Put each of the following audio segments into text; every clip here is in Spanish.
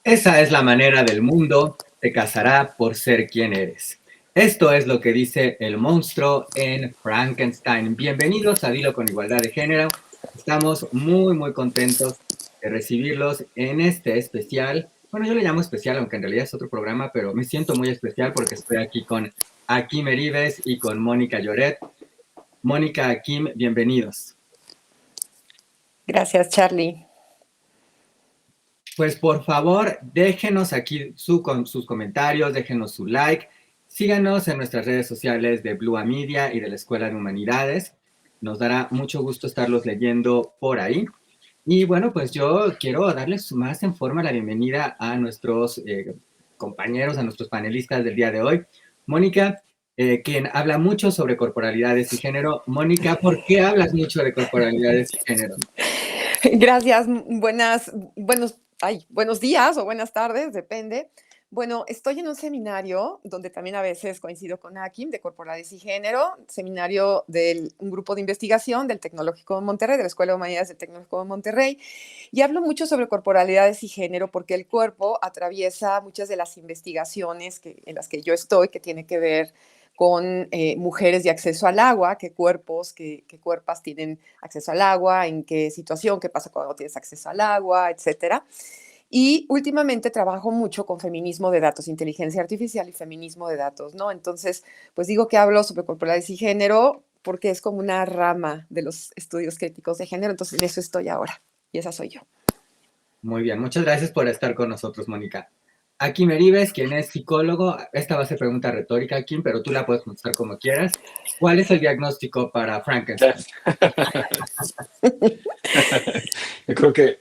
Esa es la manera del mundo, te casará por ser quien eres. Esto es lo que dice el monstruo en Frankenstein. Bienvenidos a Dilo con Igualdad de Género. Estamos muy contentos de recibirlos en este especial. Bueno, yo le llamo especial, aunque en realidad es otro programa, pero me siento muy especial porque estoy aquí con Akim Erives y con Mónica Lloret. Mónica, Akim, bienvenidos. Gracias, Charlie. Pues por favor, déjenos aquí sus comentarios, déjenos su like, síganos en nuestras redes sociales de Blue Media y de la Escuela de Humanidades. Nos dará mucho gusto estarlos leyendo por ahí. Y bueno, pues yo quiero darles más en forma la bienvenida a nuestros compañeros, a nuestros panelistas del día de hoy. Mónica, quien habla mucho sobre corporalidades y género. Mónica, ¿por qué hablas mucho de corporalidades y género? Gracias. Buenos días o buenas tardes, depende. Bueno, estoy en un seminario donde también a veces coincido con Akim de Corporalidades y Género, seminario de un grupo de investigación del Tecnológico de Monterrey, de la Escuela de Humanidades del Tecnológico de Monterrey, y hablo mucho sobre corporalidades y género porque el cuerpo atraviesa muchas de las investigaciones en las que yo estoy, que tiene que ver con mujeres y acceso al agua, qué cuerpos, qué cuerpas tienen acceso al agua, en qué situación, qué pasa cuando tienes acceso al agua, etcétera. Y últimamente trabajo mucho con feminismo de datos, inteligencia artificial y feminismo de datos, ¿no? Entonces, pues digo que hablo sobre corporalidades y género porque es como una rama de los estudios críticos de género, entonces de eso estoy ahora y esa soy yo. Muy bien, muchas gracias por estar con nosotros, Mónica. Akim Erives, quien es psicólogo, esta va a ser pregunta retórica, Akim, pero tú la puedes contestar como quieras. ¿Cuál es el diagnóstico para Frankenstein? Yo creo que,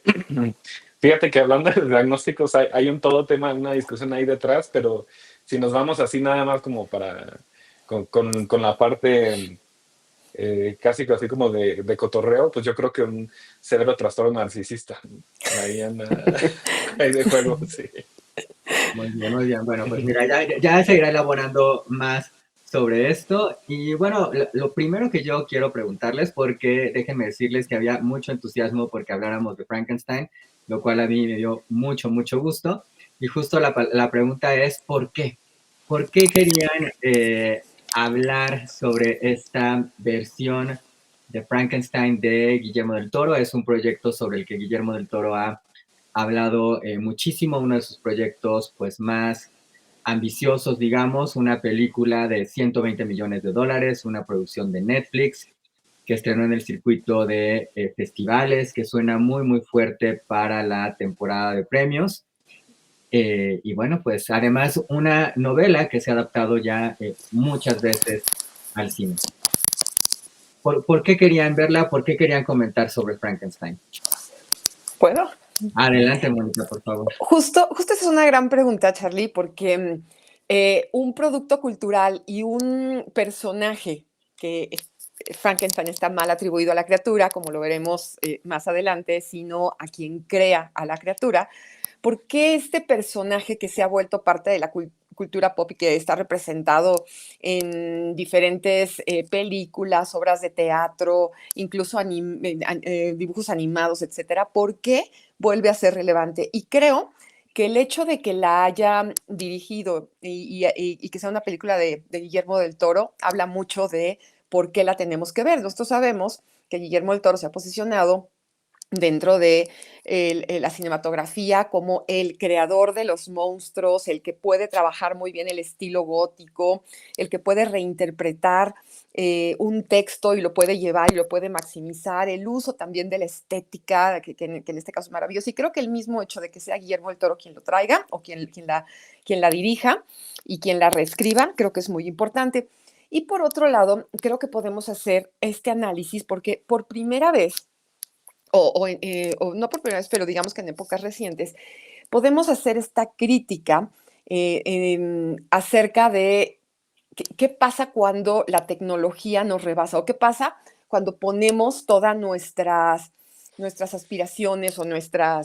fíjate que hablando de diagnósticos, hay un todo tema, una discusión ahí detrás, pero si nos vamos así nada más como con la parte casi así como de cotorreo, pues yo creo que un severo trastorno narcisista. Ahí anda, ahí de juego, sí. Muy bien, muy bien. Bueno, pues mira, ya se irá elaborando más sobre esto. Y bueno, lo primero que yo quiero preguntarles, porque déjenme decirles que había mucho entusiasmo porque habláramos de Frankenstein, lo cual a mí me dio mucho gusto. Y justo la pregunta es, ¿por qué? ¿Por qué querían hablar sobre esta versión de Frankenstein de Guillermo del Toro? Es un proyecto sobre el que Guillermo del Toro ha hablado muchísimo, uno de sus proyectos pues más ambiciosos, digamos, una película de 120 millones de dólares, una producción de Netflix que estrenó en el circuito de festivales, que suena muy fuerte para la temporada de premios. Y bueno, pues además una novela que se ha adaptado ya muchas veces al cine. ¿Por qué querían verla? ¿Por qué querían comentar sobre Frankenstein? ¿Puedo? Adelante, Mónica, por favor. Justo esa es una gran pregunta, Charlie, porque un producto cultural y un personaje que Frankenstein está mal atribuido a la criatura, como lo veremos más adelante, sino a quien crea a la criatura. ¿Por qué este personaje que se ha vuelto parte de la cultura pop y que está representado en diferentes películas, obras de teatro, incluso dibujos animados, etcétera? ¿Por qué vuelve a ser relevante? Y creo que el hecho de que la haya dirigido y que sea una película de Guillermo del Toro habla mucho de por qué la tenemos que ver. Nosotros sabemos que Guillermo del Toro se ha posicionado dentro de la cinematografía como el creador de los monstruos, el que puede trabajar muy bien el estilo gótico, el que puede reinterpretar un texto y lo puede llevar y lo puede maximizar, el uso también de la estética, que en este caso es maravilloso. Y creo que el mismo hecho de que sea Guillermo del Toro quien lo traiga o quien la dirija y quien la reescriba, creo que es muy importante. Y por otro lado, creo que podemos hacer este análisis porque por primera vez, o no por primera vez, pero digamos que en épocas recientes, podemos hacer esta crítica acerca de qué pasa cuando la tecnología nos rebasa o qué pasa cuando ponemos todas nuestras aspiraciones o nuestra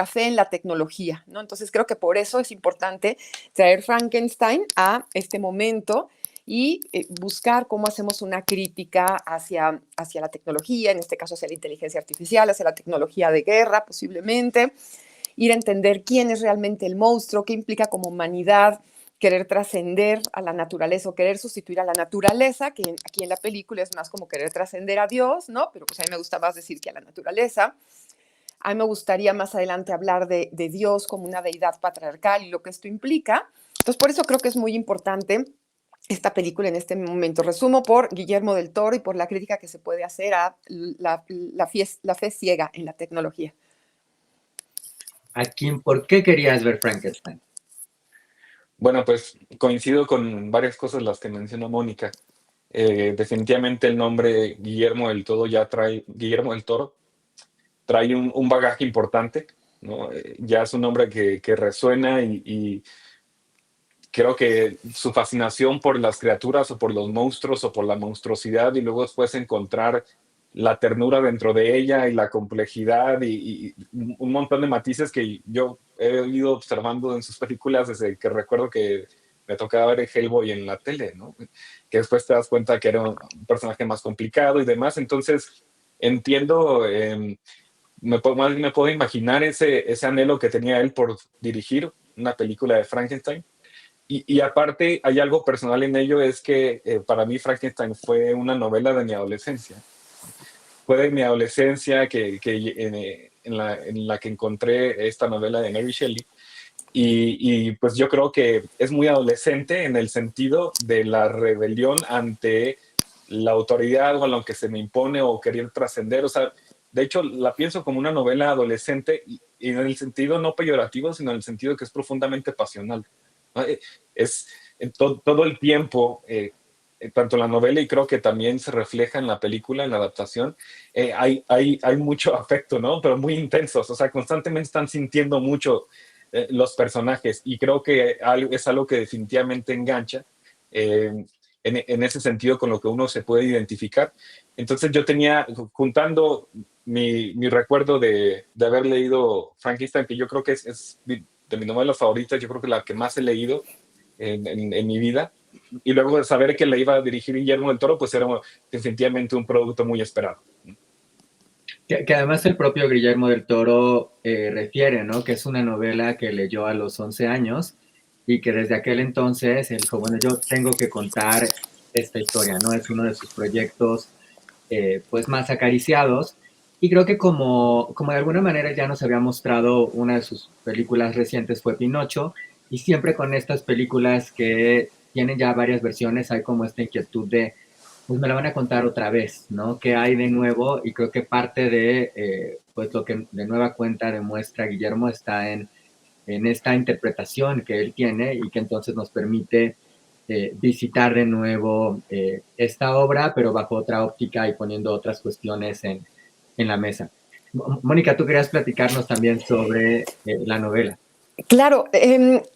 fe en la tecnología, ¿no? Entonces creo que por eso es importante traer Frankenstein a este momento y buscar cómo hacemos una crítica hacia la tecnología, en este caso hacia la inteligencia artificial, hacia la tecnología de guerra posiblemente, ir a entender quién es realmente el monstruo, qué implica como humanidad querer trascender a la naturaleza o querer sustituir a la naturaleza, que aquí en la película es más como querer trascender a Dios, ¿no? Pero pues a mí me gusta más decir que a la naturaleza. A mí me gustaría más adelante hablar de Dios como una deidad patriarcal y lo que esto implica. Entonces, por eso creo que es muy importante esta película en este momento. Resumo por Guillermo del Toro y por la crítica que se puede hacer a la fe ciega en la tecnología. Akin, ¿por qué querías ver Frankenstein? Bueno, pues coincido con varias cosas las que mencionó Mónica. Definitivamente el nombre Guillermo del Toro trae un bagaje importante, ¿no? Ya es un nombre que resuena y creo que su fascinación por las criaturas o por los monstruos o por la monstruosidad y luego después encontrar la ternura dentro de ella y la complejidad y un montón de matices que yo he ido observando en sus películas desde que recuerdo que me tocaba ver Hellboy en la tele, ¿no? Que después te das cuenta que era un personaje más complicado y demás. Entonces, entiendo, más bien me puedo imaginar ese anhelo que tenía él por dirigir una película de Frankenstein. Y aparte, hay algo personal en ello, es que para mí Frankenstein fue una novela de mi adolescencia. Fue de mi adolescencia en la que encontré esta novela de Mary Shelley. Pues yo creo que es muy adolescente en el sentido de la rebelión ante la autoridad o a lo que se me impone o querer trascender. O sea, de hecho, la pienso como una novela adolescente y en el sentido no peyorativo, sino en el sentido que es profundamente pasional. ¿No? Es todo el tiempo, tanto en la novela y creo que también se refleja en la película, en la adaptación, hay mucho afecto, ¿no? Pero muy intensos, o sea, constantemente están sintiendo mucho los personajes y creo que es algo que definitivamente engancha en ese sentido con lo que uno se puede identificar. Entonces yo tenía, juntando mi recuerdo de haber leído Frankenstein, que yo creo que es de mis novelas favoritas, yo creo que la que más he leído en mi vida, y luego de saber que la iba a dirigir Guillermo del Toro, pues era definitivamente un producto muy esperado. Que además el propio Guillermo del Toro refiere, ¿no? Que es una novela que leyó a los 11 años y que desde aquel entonces él dijo, bueno, yo tengo que contar esta historia, ¿no? Es uno de sus proyectos pues más acariciados. Y creo que como de alguna manera ya nos había mostrado una de sus películas recientes fue Pinocho, y siempre con estas películas que tienen ya varias versiones hay como esta inquietud de, pues me la van a contar otra vez, ¿no? ¿Qué hay de nuevo? Y creo que parte de pues lo que de nueva cuenta demuestra Guillermo está en esta interpretación que él tiene y que entonces nos permite visitar de nuevo esta obra, pero bajo otra óptica y poniendo otras cuestiones en la mesa. Mónica, tú querías platicarnos también sobre la novela. Claro,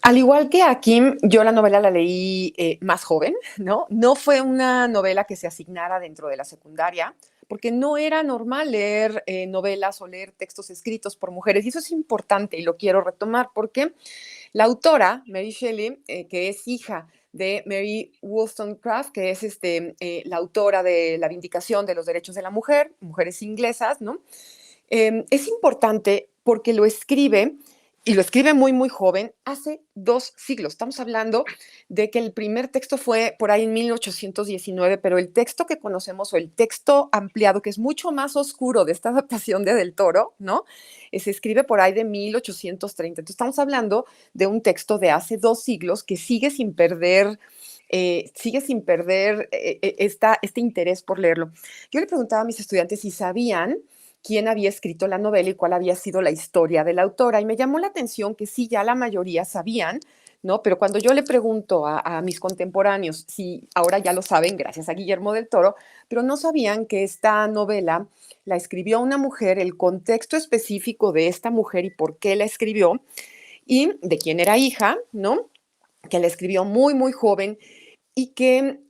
al igual que a Kim, yo la novela la leí más joven, ¿no? No fue una novela que se asignara dentro de la secundaria, porque no era normal leer novelas o leer textos escritos por mujeres. Y eso es importante y lo quiero retomar porque la autora, Mary Shelley, que es hija de Mary Wollstonecraft, que es la autora de La Vindicación de los Derechos de la Mujer, mujeres inglesas, ¿no? Es importante porque lo escribe, y lo escribe muy, muy joven, hace 2 siglos. Estamos hablando de que el primer texto fue por ahí en 1819, pero el texto que conocemos o el texto ampliado, que es mucho más oscuro de esta adaptación de Del Toro, ¿no? Se escribe por ahí de 1830. Entonces estamos hablando de un texto de hace 2 siglos que sigue sin perder este interés por leerlo. Yo le preguntaba a mis estudiantes si sabían quién había escrito la novela y cuál había sido la historia de la autora. Y me llamó la atención que sí, ya la mayoría sabían, ¿no? Pero cuando yo le pregunto a mis contemporáneos si ahora ya lo saben, gracias a Guillermo del Toro, pero no sabían que esta novela la escribió una mujer, el contexto específico de esta mujer y por qué la escribió y de quién era hija, ¿no? Que la escribió muy, muy joven y que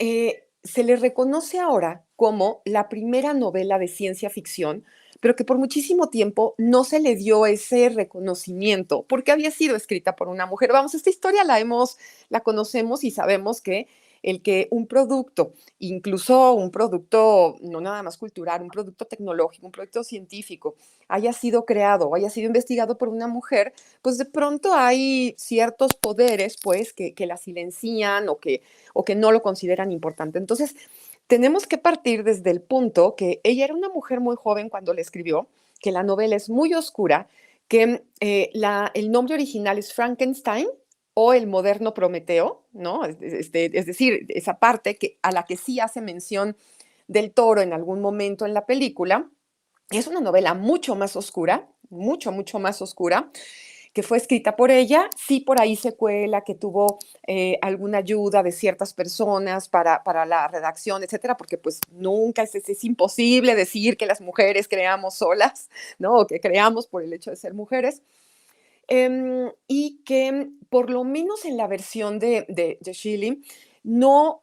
se le reconoce ahora como la primera novela de ciencia ficción, pero que por muchísimo tiempo no se le dio ese reconocimiento porque había sido escrita por una mujer. Vamos, esta historia la conocemos y sabemos que el que un producto, incluso un producto no nada más cultural, un producto tecnológico, un producto científico, haya sido creado o haya sido investigado por una mujer, pues de pronto hay ciertos poderes pues que la silencian o que no lo consideran importante. Entonces, tenemos que partir desde el punto que ella era una mujer muy joven cuando la escribió, que la novela es muy oscura, que el nombre original es Frankenstein o el moderno Prometeo, ¿no? Es decir, esa parte a la que sí hace mención del Toro en algún momento en la película. Es una novela mucho más oscura, mucho, mucho más oscura, que fue escrita por ella. Sí, por ahí se cuela que tuvo alguna ayuda de ciertas personas para la redacción, etcétera, porque pues nunca es imposible decir que las mujeres creamos solas, ¿no? O que creamos por el hecho de ser mujeres. Y que por lo menos en la versión de Shelley no,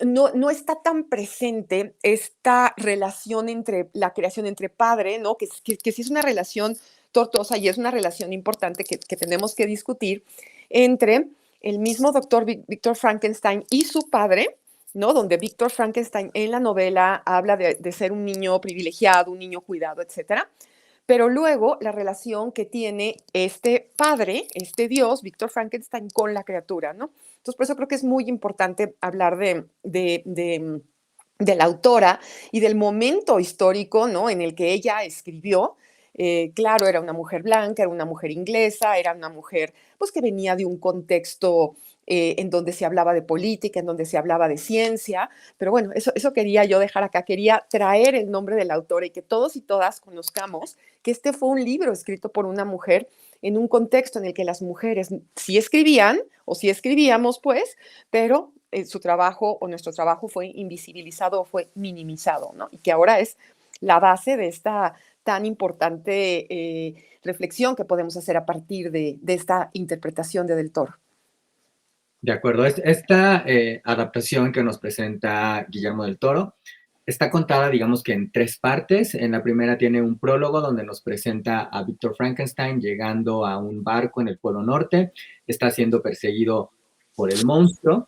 no está tan presente esta relación entre la creación entre padre, ¿no? Que sí es una relación tortuosa y es una relación importante que tenemos que discutir entre el mismo doctor Víctor Frankenstein y su padre, ¿no? Donde Víctor Frankenstein en la novela habla de ser un niño privilegiado, un niño cuidado, etcétera. Pero luego la relación que tiene este padre, este Dios, Víctor Frankenstein, con la criatura, ¿no? Entonces, por eso creo que es muy importante hablar de la autora y del momento histórico, ¿no? En el que ella escribió. Claro, era una mujer blanca, era una mujer inglesa, era una mujer pues, que venía de un contexto en donde se hablaba de política, en donde se hablaba de ciencia, pero bueno, eso quería yo dejar acá, quería traer el nombre de la autora y que todos y todas conozcamos que este fue un libro escrito por una mujer en un contexto en el que las mujeres sí escribían o sí escribíamos, pues, pero su trabajo o nuestro trabajo fue invisibilizado o fue minimizado, ¿no? Y que ahora es la base de esta tan importante reflexión que podemos hacer a partir de esta interpretación de Del Toro. De acuerdo. Esta adaptación que nos presenta Guillermo del Toro está contada, digamos que en tres partes. En la primera tiene un prólogo donde nos presenta a Víctor Frankenstein llegando a un barco en el Polo Norte. Está siendo perseguido por el monstruo.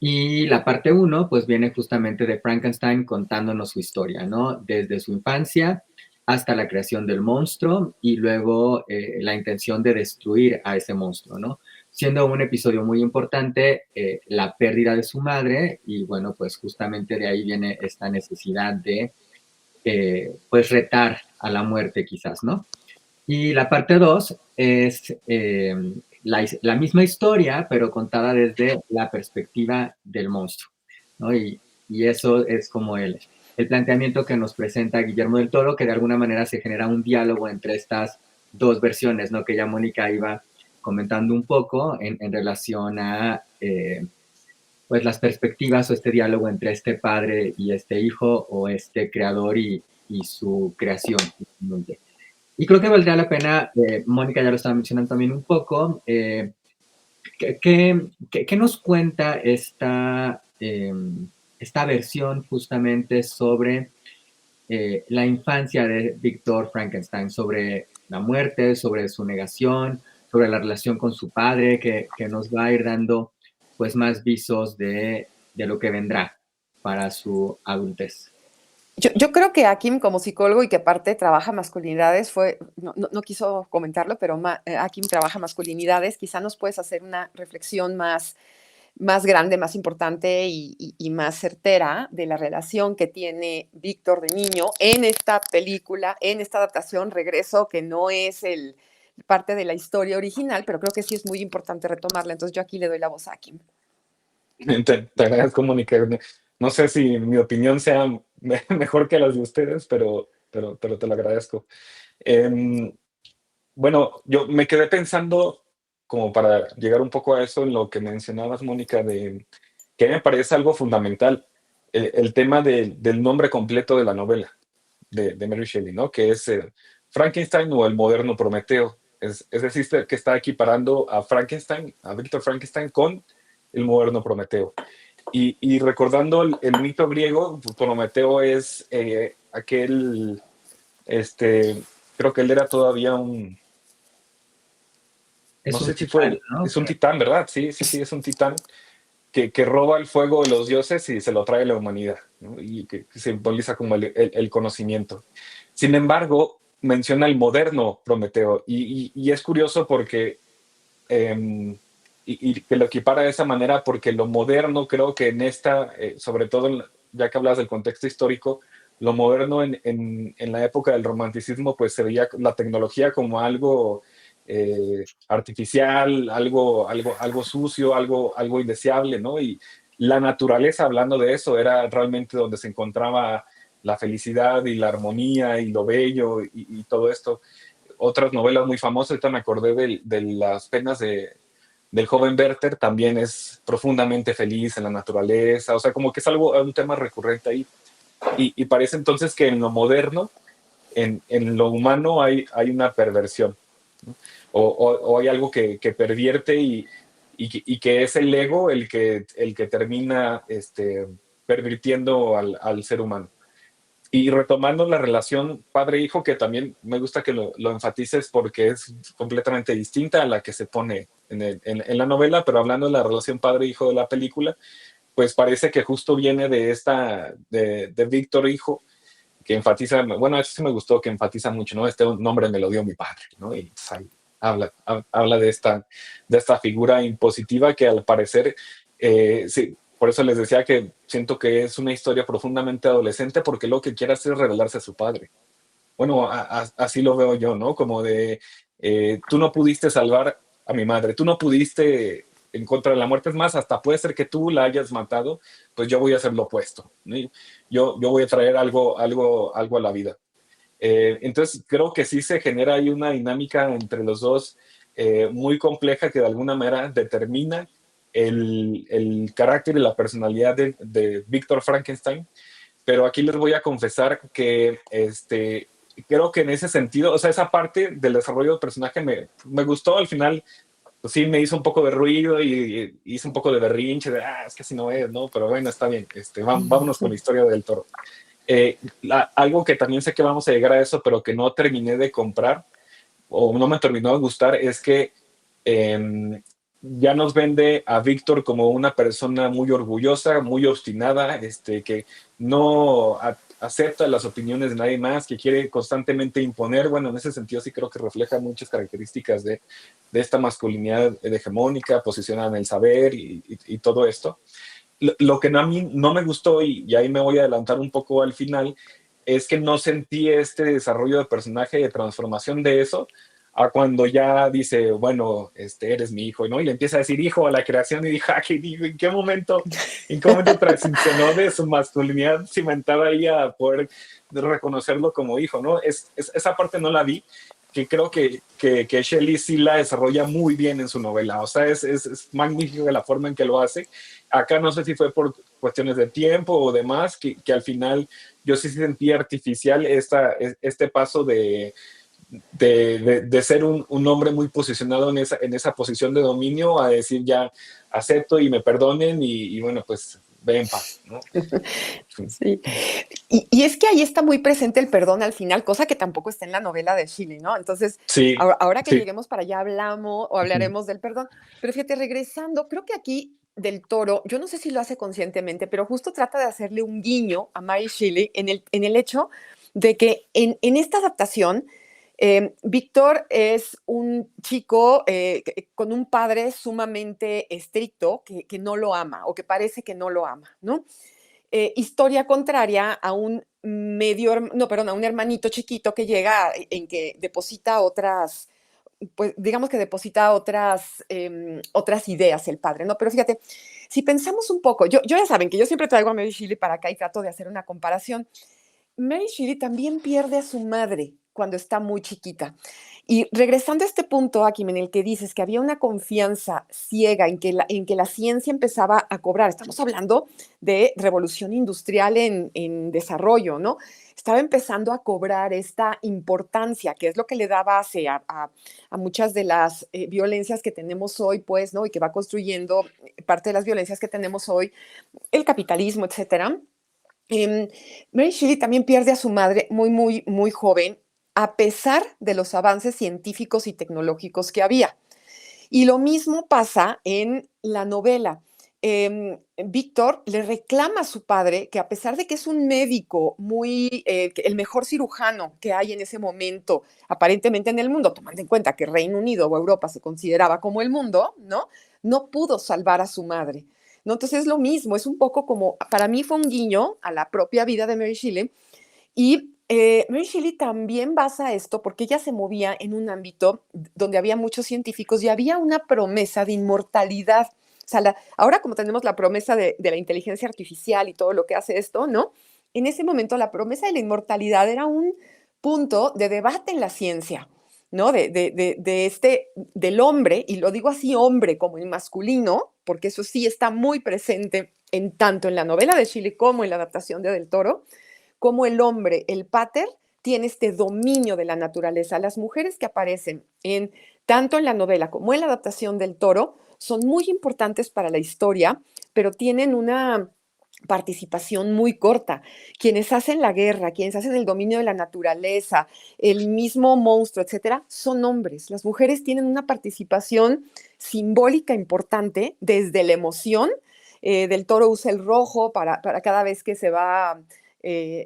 Y la parte uno, pues viene justamente de Frankenstein contándonos su historia, ¿no? Desde su infancia hasta la creación del monstruo y luego la intención de destruir a ese monstruo, ¿no? Siendo un episodio muy importante la pérdida de su madre y bueno, pues justamente de ahí viene esta necesidad de pues retar a la muerte quizás, ¿no? Y la parte 2 es la misma historia, pero contada desde la perspectiva del monstruo, ¿no? Y eso es como el planteamiento que nos presenta Guillermo del Toro, que de alguna manera se genera un diálogo entre estas dos versiones, ¿no? Que ya Mónica iba comentando un poco en relación a pues las perspectivas o este diálogo entre este padre y este hijo o este creador y su creación. Y creo que valdría la pena, Mónica ya lo estaba mencionando también un poco, ¿qué nos cuenta esta versión justamente sobre la infancia de Víctor Frankenstein, sobre la muerte, sobre su negación, sobre la relación con su padre, que nos va a ir dando pues más visos de lo que vendrá para su adultez? Yo creo que Akim, como psicólogo y que aparte trabaja masculinidades, no quiso comentarlo, pero Akim trabaja masculinidades, quizá nos puedes hacer una reflexión más grande, más importante y más certera de la relación que tiene Víctor de niño en esta película, en esta adaptación, Regreso, que no es parte de la historia original, pero creo que sí es muy importante retomarla. Entonces yo aquí le doy la voz a Akim. Te agradezco, Mónica. No sé si mi opinión sea mejor que las de ustedes, pero te lo agradezco. Em, bueno, yo me quedé pensando, como para llegar un poco a eso, en lo que mencionabas, Mónica, de que me parece algo fundamental, el tema del nombre completo de la novela de Mary Shelley, ¿no? Que es Frankenstein o el moderno Prometeo. Es decir, que está equiparando a Frankenstein, a Víctor Frankenstein, con el moderno Prometeo. Y recordando el mito griego, Prometeo es aquel, creo que él era todavía un, Es no un sé si titán, fue, ¿no? es un titán, ¿verdad? Sí, sí, sí, es un titán. que roba el fuego de los dioses y se lo trae a la humanidad, ¿no? Y que simboliza como el conocimiento. Sin embargo, menciona el moderno Prometeo y es curioso porque eh, y que lo equipara de esa manera porque lo moderno creo que en esta, sobre todo ya que hablas del contexto histórico, lo moderno en la época del romanticismo pues se veía la tecnología como algo artificial, algo sucio, algo indeseable, ¿no? Y la naturaleza, hablando de eso, era realmente donde se encontraba la felicidad y la armonía y lo bello y todo esto. Otras novelas muy famosas, ahorita me acordé de las penas del joven Werther, también es profundamente feliz en la naturaleza, o sea, como que es un tema recurrente ahí. Y parece entonces que en lo moderno, en lo humano hay una perversión, ¿no? O hay algo que pervierte y que es el ego el que termina pervirtiendo al ser humano. Y retomando la relación padre-hijo, que también me gusta que lo enfatices porque es completamente distinta a la que se pone en la novela, pero hablando de la relación padre-hijo de la película, pues parece que justo viene de Víctor Hijo, que enfatiza, bueno, eso sí me gustó, que enfatiza mucho, ¿no? Este nombre me lo dio mi padre, ¿no? Y pues, ahí habla de esta figura impositiva que al parecer, sí, por eso les decía que siento que es una historia profundamente adolescente porque lo que quiere hacer es revelarse a su padre. Bueno, así lo veo yo, ¿no? Como de, tú no pudiste salvar a mi madre, tú no pudiste en contra de la muerte, es más, hasta puede ser que tú la hayas matado, pues yo voy a hacer lo opuesto, ¿no? Yo voy a traer algo a la vida. Entonces, creo que sí se genera ahí una dinámica entre los dos muy compleja que de alguna manera determina el carácter y la personalidad de Víctor Frankenstein, pero aquí les voy a confesar que creo que en ese sentido, o sea, esa parte del desarrollo del personaje me gustó al final, pues sí me hizo un poco de ruido y hice un poco de berrinche, es que así no es, ¿no? Pero bueno, está bien, vámonos con la historia del toro. Algo que también sé que vamos a llegar a eso, pero que no terminé de comprar o no me terminó de gustar, es que eh, ya nos vende a Víctor como una persona muy orgullosa, muy obstinada, que no acepta las opiniones de nadie más, que quiere constantemente imponer. Bueno, en ese sentido sí creo que refleja muchas características de esta masculinidad hegemónica, posicionada en el saber y todo esto. Lo que a mí no me gustó, y ahí me voy a adelantar un poco al final, es que no sentí este desarrollo de personaje, de transformación de eso, a cuando ya dice, bueno, eres mi hijo, ¿no? Y le empieza a decir hijo a la creación y dije, ¿en qué momento transicionó de su masculinidad cimentada ahí a poder reconocerlo como hijo, ¿no? Esa parte no la vi, que creo que Shelley sí la desarrolla muy bien en su novela, o sea, es magnífica la forma en que lo hace. Acá no sé si fue por cuestiones de tiempo o demás, que al final yo sí sentí artificial este paso de ser un hombre muy posicionado en esa posición de dominio a decir ya acepto y me perdonen y bueno, pues ve en paz, ¿no? Sí. Y es que ahí está muy presente el perdón al final, cosa que tampoco está en la novela de Shelley, ¿no? Entonces, Sí, ahora que sí. lleguemos para allá hablamos o hablaremos del perdón. Pero fíjate, regresando, creo que aquí del Toro, yo no sé si lo hace conscientemente, pero justo trata de hacerle un guiño a Mary Shelley en el hecho de que en esta adaptación, Víctor es un chico con un padre sumamente estricto que no lo ama o que parece que no lo ama, ¿no? Historia contraria a un no, perdón, a un hermanito chiquito que llega en que deposita otras, pues digamos que deposita otras ideas el padre, ¿no? Pero fíjate, si pensamos un poco, yo ya saben que yo siempre traigo a Mary Shelley para acá y trato de hacer una comparación. Mary Shelley también pierde a su madre cuando está muy chiquita. Y regresando a este punto, Akim, en el que dices que había una confianza ciega en que la ciencia empezaba a cobrar, estamos hablando de revolución industrial en desarrollo, ¿no? Estaba empezando a cobrar esta importancia, que es lo que le da base a muchas de las violencias que tenemos hoy, pues, ¿no? Y que va construyendo parte de las violencias que tenemos hoy, el capitalismo, etcétera. Mary Shelley también pierde a su madre muy, muy, muy joven, a pesar de los avances científicos y tecnológicos que había. Y lo mismo pasa en la novela. Víctor le reclama a su padre que a pesar de que es un médico el mejor cirujano que hay en ese momento, aparentemente en el mundo, tomando en cuenta que Reino Unido o Europa se consideraba como el mundo, ¿no? No pudo salvar a su madre. ¿No? Entonces es lo mismo, es un poco como, para mí fue un guiño a la propia vida de Mary Shelley y Mary Shelley también basa esto porque ella se movía en un ámbito donde había muchos científicos y había una promesa de inmortalidad. O sea, ahora como tenemos la promesa de la inteligencia artificial y todo lo que hace esto, ¿no? En ese momento la promesa de la inmortalidad era un punto de debate en la ciencia, ¿no? Del hombre, y lo digo así hombre como en masculino, porque eso sí está muy presente tanto en la novela de Shelley como en la adaptación de Del Toro, como el hombre, el pater, tiene este dominio de la naturaleza. Las mujeres que aparecen tanto en la novela como en la adaptación del Toro son muy importantes para la historia, pero tienen una participación muy corta. Quienes hacen la guerra, quienes hacen el dominio de la naturaleza, el mismo monstruo, etcétera, son hombres. Las mujeres tienen una participación simbólica importante desde la emoción. Del Toro usa el rojo para cada vez que se va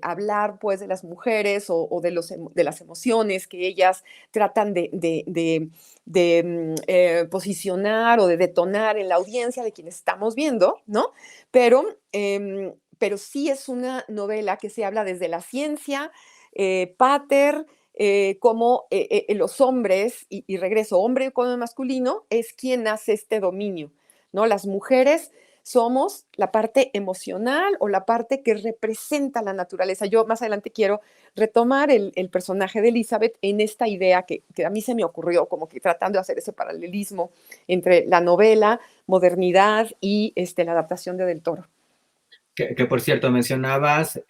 hablar pues de las mujeres o de las emociones que ellas tratan de posicionar o de detonar en la audiencia de quienes estamos viendo, ¿no? Pero sí es una novela que se habla desde la ciencia, pater, como los hombres, y regreso, hombre como masculino, es quien hace este dominio, ¿no? Las mujeres somos la parte emocional o la parte que representa la naturaleza. Yo más adelante quiero retomar el personaje de Elizabeth en esta idea que a mí se me ocurrió, como que tratando de hacer ese paralelismo entre la novela, modernidad y la adaptación de Del Toro. Que por cierto, mencionabas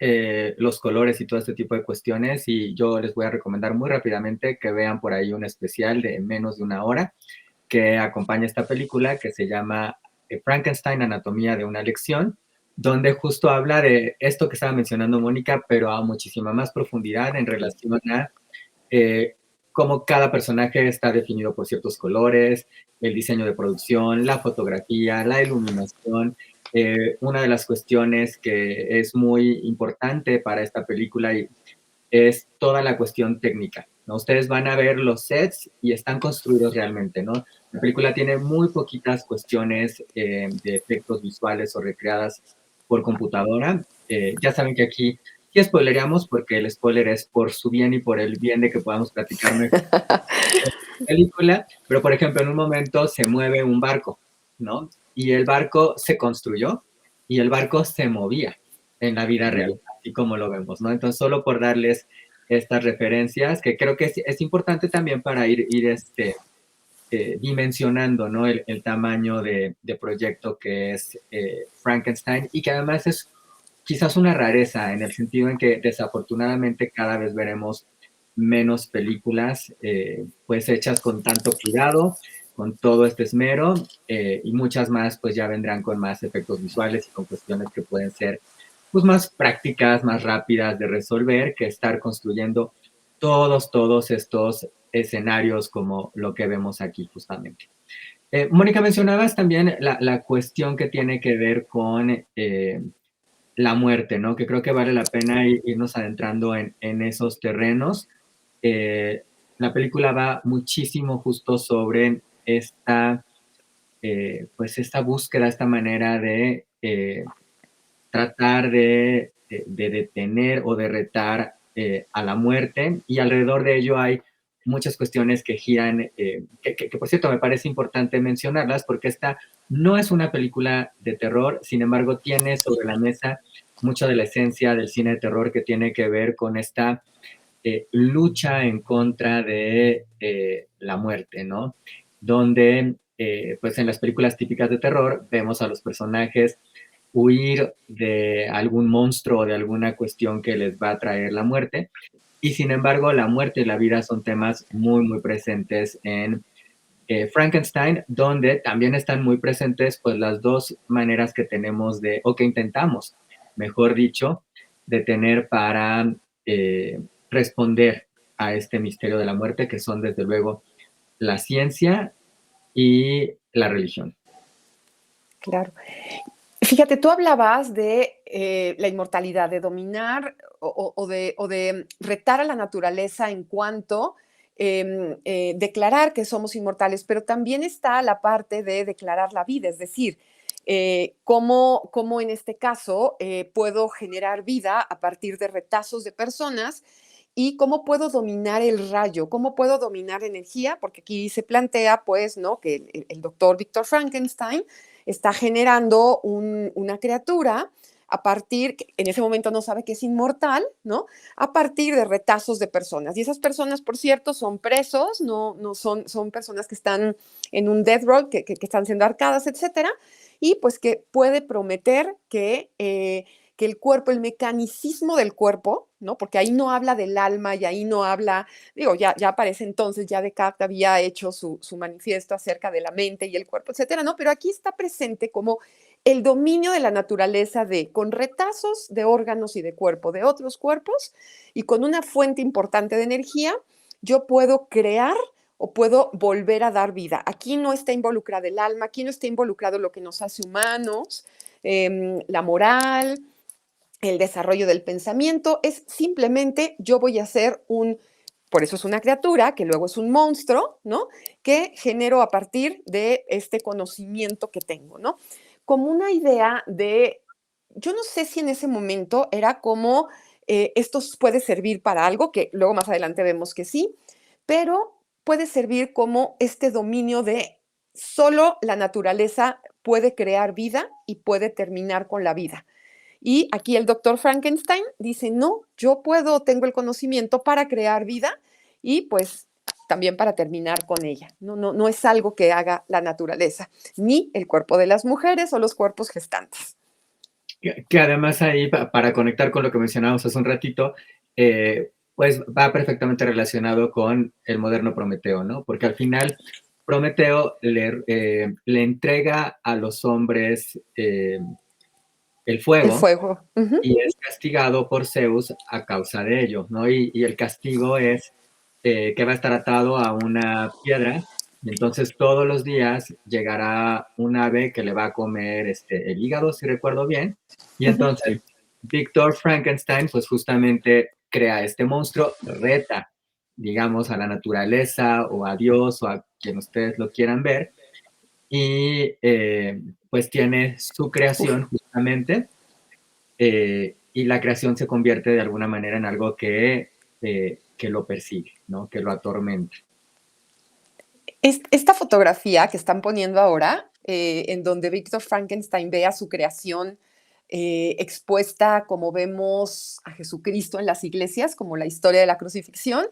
los colores y todo este tipo de cuestiones y yo les voy a recomendar muy rápidamente que vean por ahí un especial de menos de una hora que acompaña esta película que se llama Frankenstein, Anatomía de una lección, donde justo habla de esto que estaba mencionando Mónica, pero a muchísima más profundidad en relación a cómo cada personaje está definido por ciertos colores, el diseño de producción, la fotografía, la iluminación. Una de las cuestiones que es muy importante para esta película es toda la cuestión técnica, ¿no? Ustedes van a ver los sets y están construidos realmente, ¿no? La película tiene muy poquitas cuestiones de efectos visuales o recreadas por computadora. Ya saben que aquí sí spoileríamos porque el spoiler es por su bien y por el bien de que podamos platicar mejor de la película, pero por ejemplo en un momento se mueve un barco, ¿no? Y el barco se construyó y el barco se movía en la vida real, así como lo vemos, ¿no? Entonces solo por darles estas referencias, que creo que es importante también para ir dimensionando, ¿no? El tamaño de proyecto que es Frankenstein y que además es quizás una rareza en el sentido en que desafortunadamente cada vez veremos menos películas pues hechas con tanto cuidado, con todo este esmero y muchas más pues ya vendrán con más efectos visuales y con cuestiones que pueden ser pues más prácticas, más rápidas de resolver que estar construyendo todos estos escenarios como lo que vemos aquí justamente. Mónica, mencionabas también la cuestión que tiene que ver con la muerte, ¿no? Que creo que vale la pena irnos adentrando en esos terrenos. La película va muchísimo justo sobre pues esta búsqueda, esta manera de tratar de detener o de retar a la muerte y alrededor de ello hay muchas cuestiones que giran, que por cierto me parece importante mencionarlas porque esta no es una película de terror, sin embargo tiene sobre la mesa mucha de la esencia del cine de terror que tiene que ver con esta lucha en contra de la muerte, ¿no? Donde, pues en las películas típicas de terror vemos a los personajes huir de algún monstruo o de alguna cuestión que les va a traer la muerte. Y sin embargo, la muerte y la vida son temas muy presentes en Frankenstein, donde también están muy presentes pues las dos maneras que tenemos o que intentamos, mejor dicho, de tener para responder a este misterio de la muerte, que son desde luego la ciencia y la religión. Claro. Fíjate, tú hablabas de la inmortalidad, de dominar o de retar a la naturaleza en cuanto declarar que somos inmortales, pero también está la parte de declarar la vida, es decir, cómo en este caso puedo generar vida a partir de retazos de personas y cómo puedo dominar el rayo, cómo puedo dominar energía, porque aquí se plantea, pues, ¿no? Que el doctor Víctor Frankenstein está generando una criatura a partir, en ese momento no sabe que es inmortal, ¿no? A partir de retazos de personas. Y esas personas, por cierto, son presos, no son personas que están en un death row, que están siendo arcadas, etcétera, y pues que puede prometer que el cuerpo, el mecanicismo del cuerpo, ¿no? Porque ahí no habla del alma y ahí no habla, digo, ya aparece entonces, ya Descartes había hecho su manifiesto acerca de la mente y el cuerpo, etcétera, ¿no? Pero aquí está presente como el dominio de la naturaleza con retazos de órganos y de cuerpo, de otros cuerpos, y con una fuente importante de energía, yo puedo crear o puedo volver a dar vida. Aquí no está involucrada el alma, aquí no está involucrado lo que nos hace humanos, la moral, el desarrollo del pensamiento, es simplemente yo voy a hacer por eso es una criatura, que luego es un monstruo, ¿no? Que genero a partir de este conocimiento que tengo, ¿no? Como una idea yo no sé si en ese momento era como, esto puede servir para algo, que luego más adelante vemos que sí, pero puede servir como este dominio de solo la naturaleza puede crear vida y puede terminar con la vida. Y aquí el doctor Frankenstein dice, no, yo tengo el conocimiento para crear vida y pues también para terminar con ella. No es algo que haga la naturaleza, ni el cuerpo de las mujeres o los cuerpos gestantes. Que además ahí, para conectar con lo que mencionábamos hace un ratito, pues va perfectamente relacionado con el moderno Prometeo, ¿no? Porque al final Prometeo le entrega a los hombres el El fuego fuego. Uh-huh. y es castigado por Zeus a causa de ello, ¿no? Y el castigo es que va a estar atado a una piedra y entonces todos los días llegará un ave que le va a comer el hígado, si recuerdo bien, y entonces Sí. Víctor Frankenstein pues justamente crea este monstruo, reta, digamos, a la naturaleza o a Dios o a quien ustedes lo quieran ver, y pues tiene su Uf. creación justamente, y la creación se convierte de alguna manera en algo que lo persigue, ¿no? Que lo atormenta. Esta fotografía que están poniendo ahora, en donde Víctor Frankenstein ve a su creación expuesta como vemos a Jesucristo en las iglesias, como la historia de la crucifixión,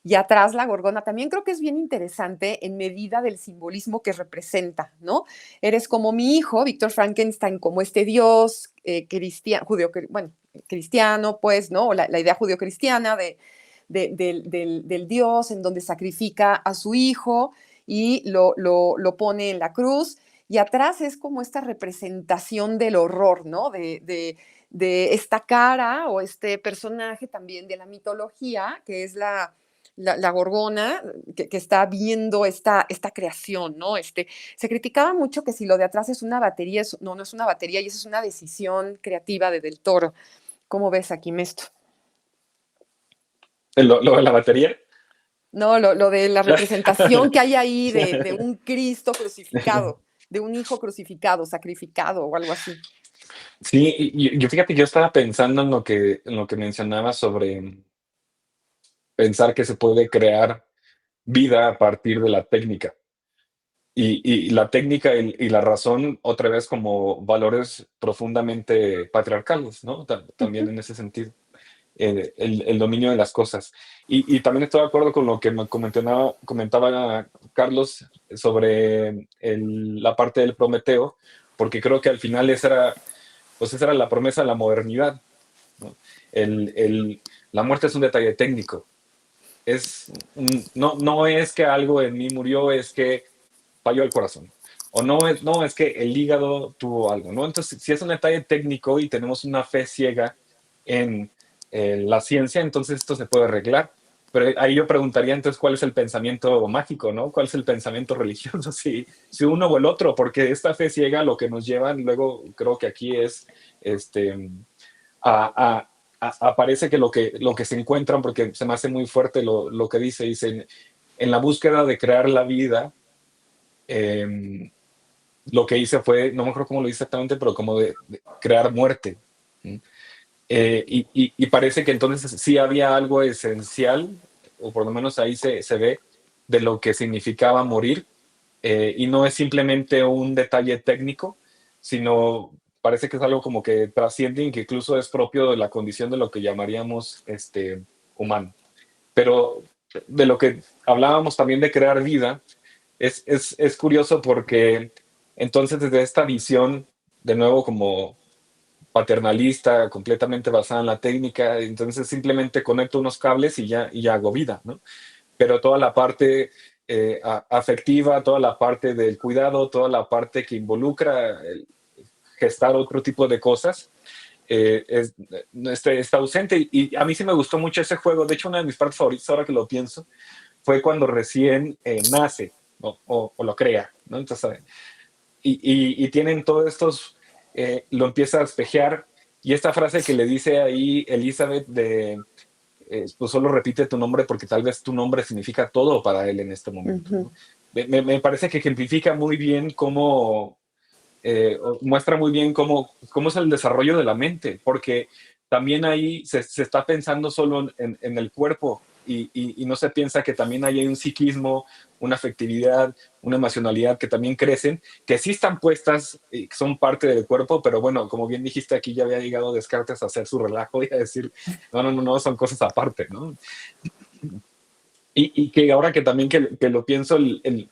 y atrás la gorgona, también creo que es bien interesante en medida del simbolismo que representa, ¿no? Eres como mi hijo, Víctor Frankenstein, como este dios cristiano, bueno, cristiano, pues, ¿no? La idea judio-cristiana del dios en donde sacrifica a su hijo y lo pone en la cruz. Y atrás es como esta representación del horror, ¿no? De esta cara o este personaje también de la mitología, que es la gorgona, que está viendo esta creación, ¿no? Se criticaba mucho que si lo de atrás es una batería, no es una batería y eso es una decisión creativa Del Toro. ¿Cómo ves aquí, Mesto? Lo de la batería. No, lo de la representación que hay ahí de un Cristo crucificado, de un hijo crucificado, sacrificado o algo así. Sí, y yo fíjate que yo estaba pensando en lo que mencionaba sobre pensar que se puede crear vida a partir de la técnica. Y la técnica y la razón, otra vez, como valores profundamente patriarcales, ¿no? También Ujú. en ese sentido, el dominio de las cosas. Y también estoy de acuerdo con lo que me comentaba Carlos sobre la parte del Prometeo, porque creo que al final esa era la promesa de la modernidad, ¿no? La muerte es un detalle técnico. No es que algo en mí murió, es que falló el corazón. O no es que el hígado tuvo algo, ¿no? Entonces, si es un detalle técnico y tenemos una fe ciega en la ciencia, entonces esto se puede arreglar. Pero ahí yo preguntaría entonces cuál es el pensamiento mágico, ¿no? ¿Cuál es el pensamiento religioso? Si uno o el otro, porque esta fe ciega lo que nos lleva, luego creo que aquí es, este, a, parece que lo que se encuentran, porque se me hace muy fuerte lo que dicen, en la búsqueda de crear la vida, eh, lo que hice fue, no me acuerdo cómo lo hice exactamente, pero como de crear muerte. ¿Sí? Y parece que entonces sí había algo esencial, o por lo menos ahí se ve, de lo que significaba morir, y no es simplemente un detalle técnico, sino parece que es algo como que trasciende y que incluso es propio de la condición de lo que llamaríamos humano. Pero de lo que hablábamos también de crear vida, es curioso porque entonces desde esta visión, de nuevo como paternalista, completamente basada en la técnica, entonces simplemente conecto unos cables y ya hago vida, ¿no? Pero toda la parte afectiva, toda la parte del cuidado, toda la parte que involucra el gestar otro tipo de cosas, está ausente. Y a mí sí me gustó mucho ese juego. De hecho, una de mis partes favoritas, ahora que lo pienso, fue cuando recién nace o lo crea, ¿no? Entonces, y tienen todos estos, lo empieza a espejear, y esta frase que le dice ahí Elizabeth pues solo repite tu nombre porque tal vez tu nombre significa todo para él en este momento, ¿no? Me parece que ejemplifica muy bien cómo, muestra muy bien cómo es el desarrollo de la mente, porque también ahí se está pensando solo en el cuerpo y no se piensa que también hay un psiquismo, una afectividad, una emocionalidad que también crecen, que sí están puestas y que son parte del cuerpo, pero bueno, como bien dijiste, aquí ya había llegado Descartes a hacer su relajo y a decir, no, no, no, no, son cosas aparte, ¿no? Y que ahora que también que lo pienso, el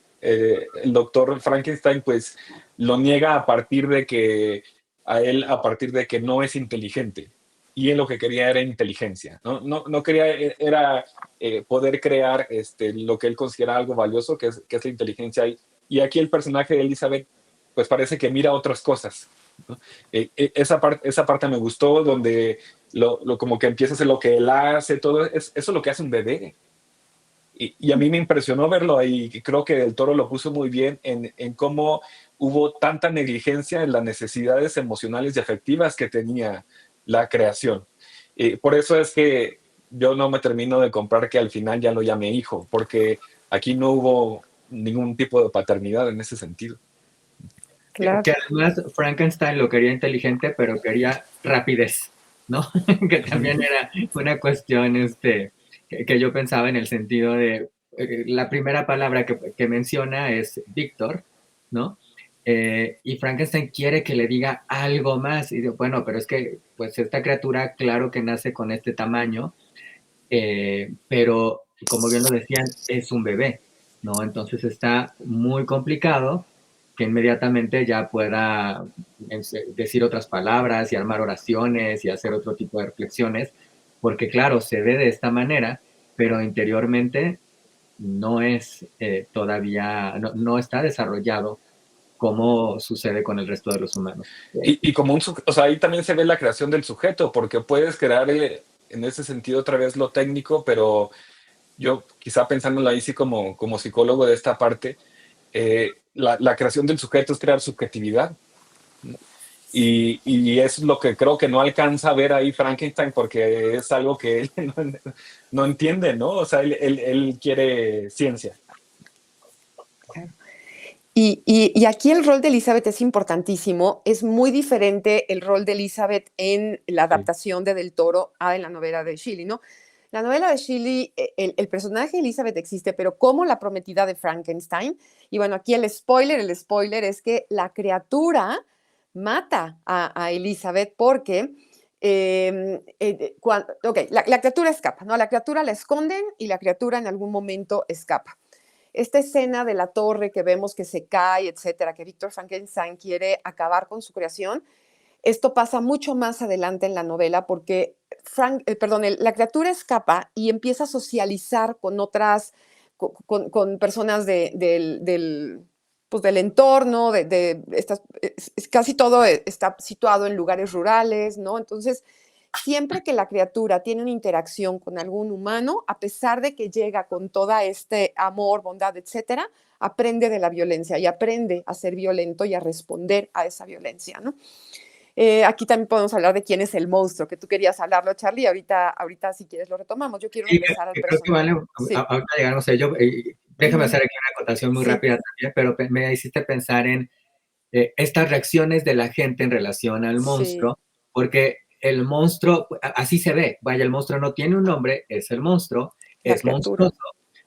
doctor Frankenstein, pues lo niega a partir de que no es inteligente. Y él lo que quería era inteligencia, ¿no? No quería, era poder crear lo que él considera algo valioso, que es la inteligencia. Y aquí el personaje de Elizabeth, pues parece que mira otras cosas, ¿no? Esa parte me gustó, donde como que empieza a hacer lo que él hace, todo, eso es lo que hace un bebé. Y a mí me impresionó verlo ahí. Creo que el Toro lo puso muy bien en cómo hubo tanta negligencia en las necesidades emocionales y afectivas que tenía la creación. Por eso es que yo no me termino de comprar que al final ya lo llame hijo, porque aquí no hubo ningún tipo de paternidad en ese sentido. Claro. Que además Frankenstein lo quería inteligente, pero quería rapidez, ¿no? Que también era una cuestión que yo pensaba en el sentido de, la primera palabra que menciona es Víctor, ¿no? Y Frankenstein quiere que le diga algo más. Y digo, bueno, pero es que pues esta criatura claro que nace con este tamaño, pero como bien lo decían, es un bebé, ¿no? Entonces está muy complicado que inmediatamente ya pueda decir otras palabras y armar oraciones y hacer otro tipo de reflexiones, porque claro, se ve de esta manera, pero interiormente no es todavía, no está desarrollado como sucede con el resto de los humanos. Y como o sea, ahí también se ve la creación del sujeto, porque puedes crear en ese sentido otra vez lo técnico, pero yo quizá pensándolo ahí sí como psicólogo de esta parte, la creación del sujeto es crear subjetividad. Y es lo que creo que no alcanza a ver ahí Frankenstein, porque es algo que él no entiende, ¿no? O sea, él quiere ciencia. Y aquí el rol de Elizabeth es importantísimo. Es muy diferente el rol de Elizabeth en la adaptación de Del Toro a en la novela de Shelley, ¿no? La novela de Shelley, el personaje Elizabeth existe, pero como la prometida de Frankenstein. Y bueno, aquí el spoiler es que la criatura mata a Elizabeth porque la criatura escapa, ¿no? La criatura la esconden y la criatura en algún momento escapa. Esta escena de la torre que vemos que se cae, etcétera, que Víctor Frankenstein quiere acabar con su creación, esto pasa mucho más adelante en la novela porque la criatura escapa y empieza a socializar con otras, con personas pues del entorno, casi todo está situado en lugares rurales, ¿no? Entonces siempre que la criatura tiene una interacción con algún humano, a pesar de que llega con toda este amor, bondad, etcétera, aprende de la violencia y aprende a ser violento y a responder a esa violencia, ¿no? Aquí también podemos hablar de quién es el monstruo, que tú querías hablarlo, Charlie. Ahorita si quieres lo retomamos. Yo quiero Sí, regresar al creo que personaje. vale, Sí. ahorita llegamos a ello. Déjame hacer aquí una acotación muy Sí. rápida también, pero me hiciste pensar en estas reacciones de la gente en relación al monstruo, porque el monstruo, así se ve, vaya, el monstruo no tiene un nombre, es el monstruo, La es criatura. monstruoso,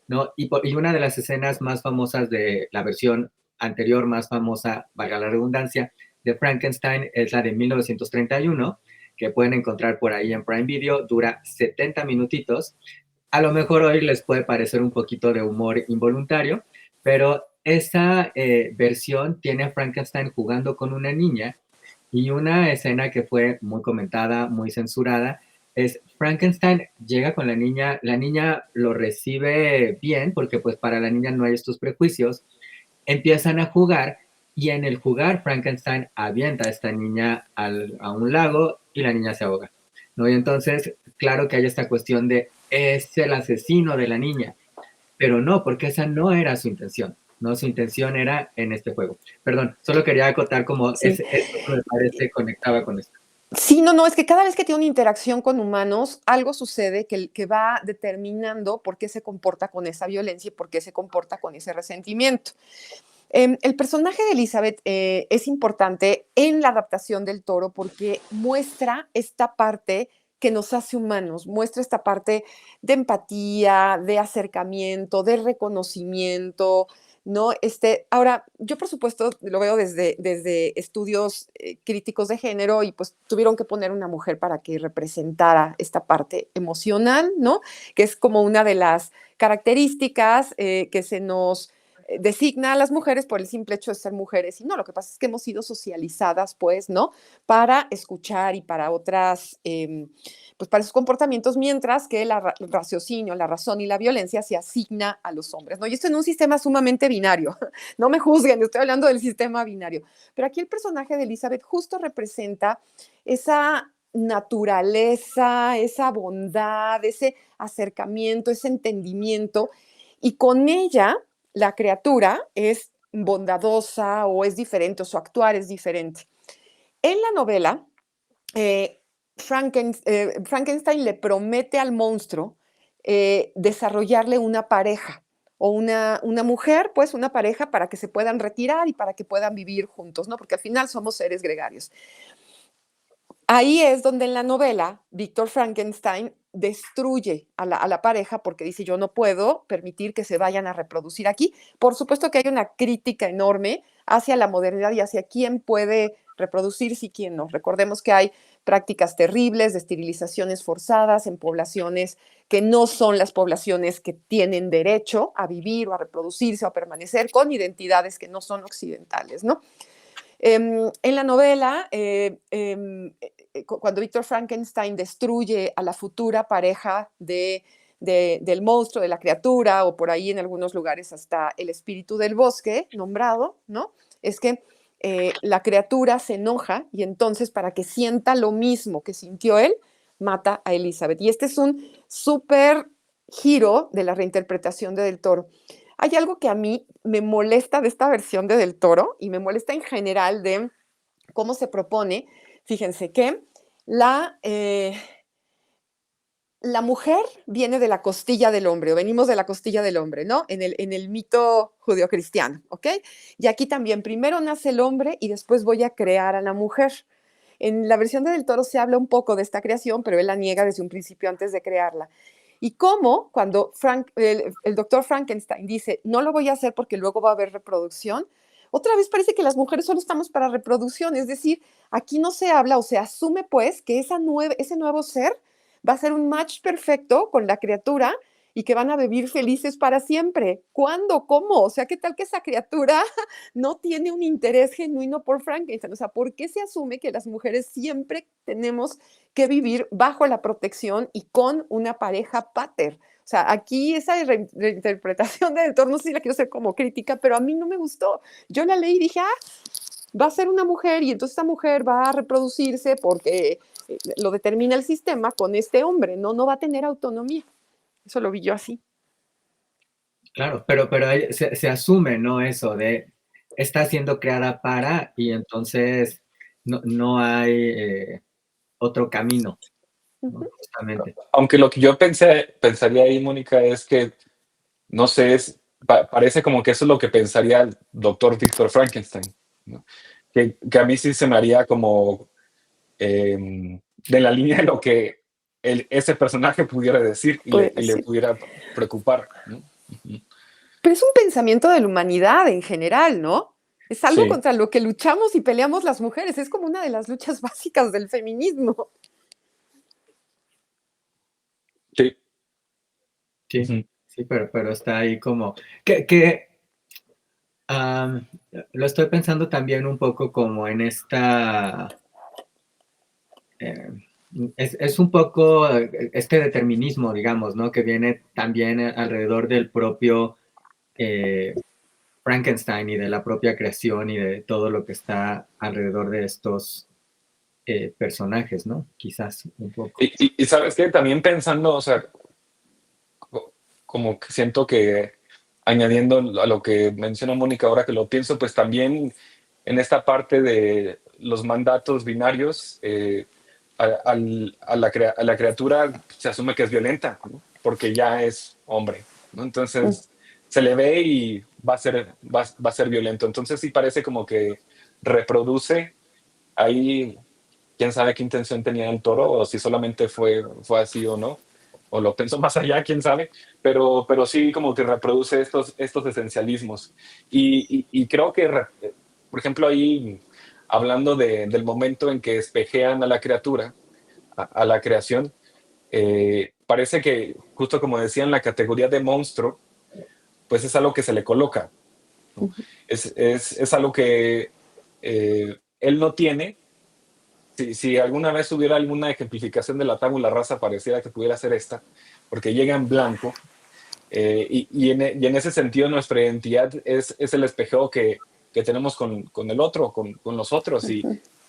¿no? Y una de las escenas más famosas de la versión anterior, más famosa, valga la redundancia, de Frankenstein es la de 1931, que pueden encontrar por ahí en Prime Video, dura 70 minutitos. A lo mejor hoy les puede parecer un poquito de humor involuntario, pero esa versión tiene a Frankenstein jugando con una niña y una escena que fue muy comentada, muy censurada, es Frankenstein llega con la niña lo recibe bien porque pues para la niña no hay estos prejuicios, empiezan a jugar y en el jugar Frankenstein avienta a esta niña a un lago y la niña se ahoga, ¿no? Y entonces, claro que hay esta cuestión de es el asesino de la niña, pero no, porque esa no era su intención, ¿no? Su intención era en este juego. Perdón, solo quería acotar como Sí. esto que me parece conectaba con esto. Sí, no, es que cada vez que tiene una interacción con humanos, algo sucede que va determinando por qué se comporta con esa violencia y por qué se comporta con ese resentimiento. El personaje de Elizabeth es importante en la adaptación del Toro porque muestra esta parte que nos hace humanos, muestra esta parte de empatía, de acercamiento, de reconocimiento, ¿no? Ahora, yo por supuesto lo veo desde estudios críticos de género y pues tuvieron que poner una mujer para que representara esta parte emocional, ¿no? Que es como una de las características que se nos designa a las mujeres por el simple hecho de ser mujeres y no, lo que pasa es que hemos sido socializadas pues, ¿no? Para escuchar y para otras, pues para esos comportamientos, mientras que el raciocinio, la razón y la violencia se asigna a los hombres, ¿no? Y esto en un sistema sumamente binario, no me juzguen, estoy hablando del sistema binario, pero aquí el personaje de Elizabeth justo representa esa naturaleza, esa bondad, ese acercamiento, ese entendimiento, y con ella la criatura es bondadosa o es diferente o su actuar es diferente. En la novela, Frankenstein le promete al monstruo desarrollarle una pareja o una mujer, pues una pareja para que se puedan retirar y para que puedan vivir juntos, ¿no? Porque al final somos seres gregarios. Ahí es donde en la novela Víctor Frankenstein destruye a la pareja porque dice yo no puedo permitir que se vayan a reproducir aquí. Por supuesto que hay una crítica enorme hacia la modernidad y hacia quién puede reproducirse y quién no. Recordemos que hay prácticas terribles de esterilizaciones forzadas en poblaciones que no son las poblaciones que tienen derecho a vivir o a reproducirse o a permanecer con identidades que no son occidentales, ¿no? En la novela, cuando Víctor Frankenstein destruye a la futura pareja del monstruo, de la criatura, o por ahí en algunos lugares hasta el espíritu del bosque nombrado, ¿no? Es que la criatura se enoja y entonces para que sienta lo mismo que sintió él, mata a Elizabeth. Y este es un súper giro de la reinterpretación de Del Toro. Hay algo que a mí me molesta de esta versión de Del Toro y me molesta en general de cómo se propone. Fíjense que la mujer viene de la costilla del hombre, o venimos de la costilla del hombre, ¿no? En el mito judeocristiano, ¿ok? Y aquí también, primero nace el hombre y después voy a crear a la mujer. En la versión de Del Toro se habla un poco de esta creación, pero él la niega desde un principio antes de crearla. Y cómo cuando el doctor Frankenstein dice, no lo voy a hacer porque luego va a haber reproducción, otra vez parece que las mujeres solo estamos para reproducción, es decir, aquí no se habla o se asume pues que ese nuevo ser va a ser un match perfecto con la criatura y que van a vivir felices para siempre. ¿Cuándo? ¿Cómo? O sea, ¿qué tal que esa criatura no tiene un interés genuino por Frankenstein? O sea, ¿por qué se asume que las mujeres siempre tenemos que vivir bajo la protección y con una pareja pater? O sea, aquí esa reinterpretación de Del Toro, no sé si la quiero hacer como crítica, pero a mí no me gustó. Yo la leí y dije, va a ser una mujer y entonces esta mujer va a reproducirse porque lo determina el sistema con este hombre, ¿no? No va a tener autonomía. Eso lo vi yo así. Claro, pero ahí se asume, ¿no? Eso de está siendo creada para y entonces no hay otro camino, ¿no? Ujú. Justamente. Aunque lo que yo pensaría ahí, Mónica, es que, no sé, parece como que eso es lo que pensaría el doctor Víctor Frankenstein, ¿no? Que a mí sí se me haría como de la línea de lo que ese personaje pudiera decir Puede y le decir. pudiera preocupar, ¿no? Ujú. Pero es un pensamiento de la humanidad en general, ¿no? Es algo Sí, contra lo que luchamos y peleamos las mujeres. Es como una de las luchas básicas del feminismo. sí. Sí, Ujú. sí, pero está ahí como que am, lo estoy pensando también un poco como en esta eh, es un poco este determinismo, digamos, ¿no? Que viene también alrededor del propio Frankenstein y de la propia creación y de todo lo que está alrededor de estos personajes, ¿no? Quizás un poco. Y sabes que también pensando, o sea, como que siento que añadiendo a lo que menciona Mónica ahora que lo pienso, pues también en esta parte de los mandatos binarios, a la criatura se asume que es violenta, ¿no? Porque ya es hombre, ¿no? Entonces se le ve y va a ser violento. Entonces sí parece como que reproduce ahí, quién sabe qué intención tenía el toro o si solamente fue así o no, o lo pensó más allá, quién sabe, pero sí como que reproduce estos esencialismos. Y creo que, por ejemplo, ahí hablando del momento en que espejean a la criatura, a la creación, parece que justo como decían, la categoría de monstruo, pues es algo que se le coloca, ¿no? Es algo que él no tiene. Si alguna vez hubiera alguna ejemplificación de la tabula rasa, pareciera que pudiera ser esta, porque llega en blanco, y en ese sentido nuestra identidad es el espejo que tenemos con el otro, con los otros,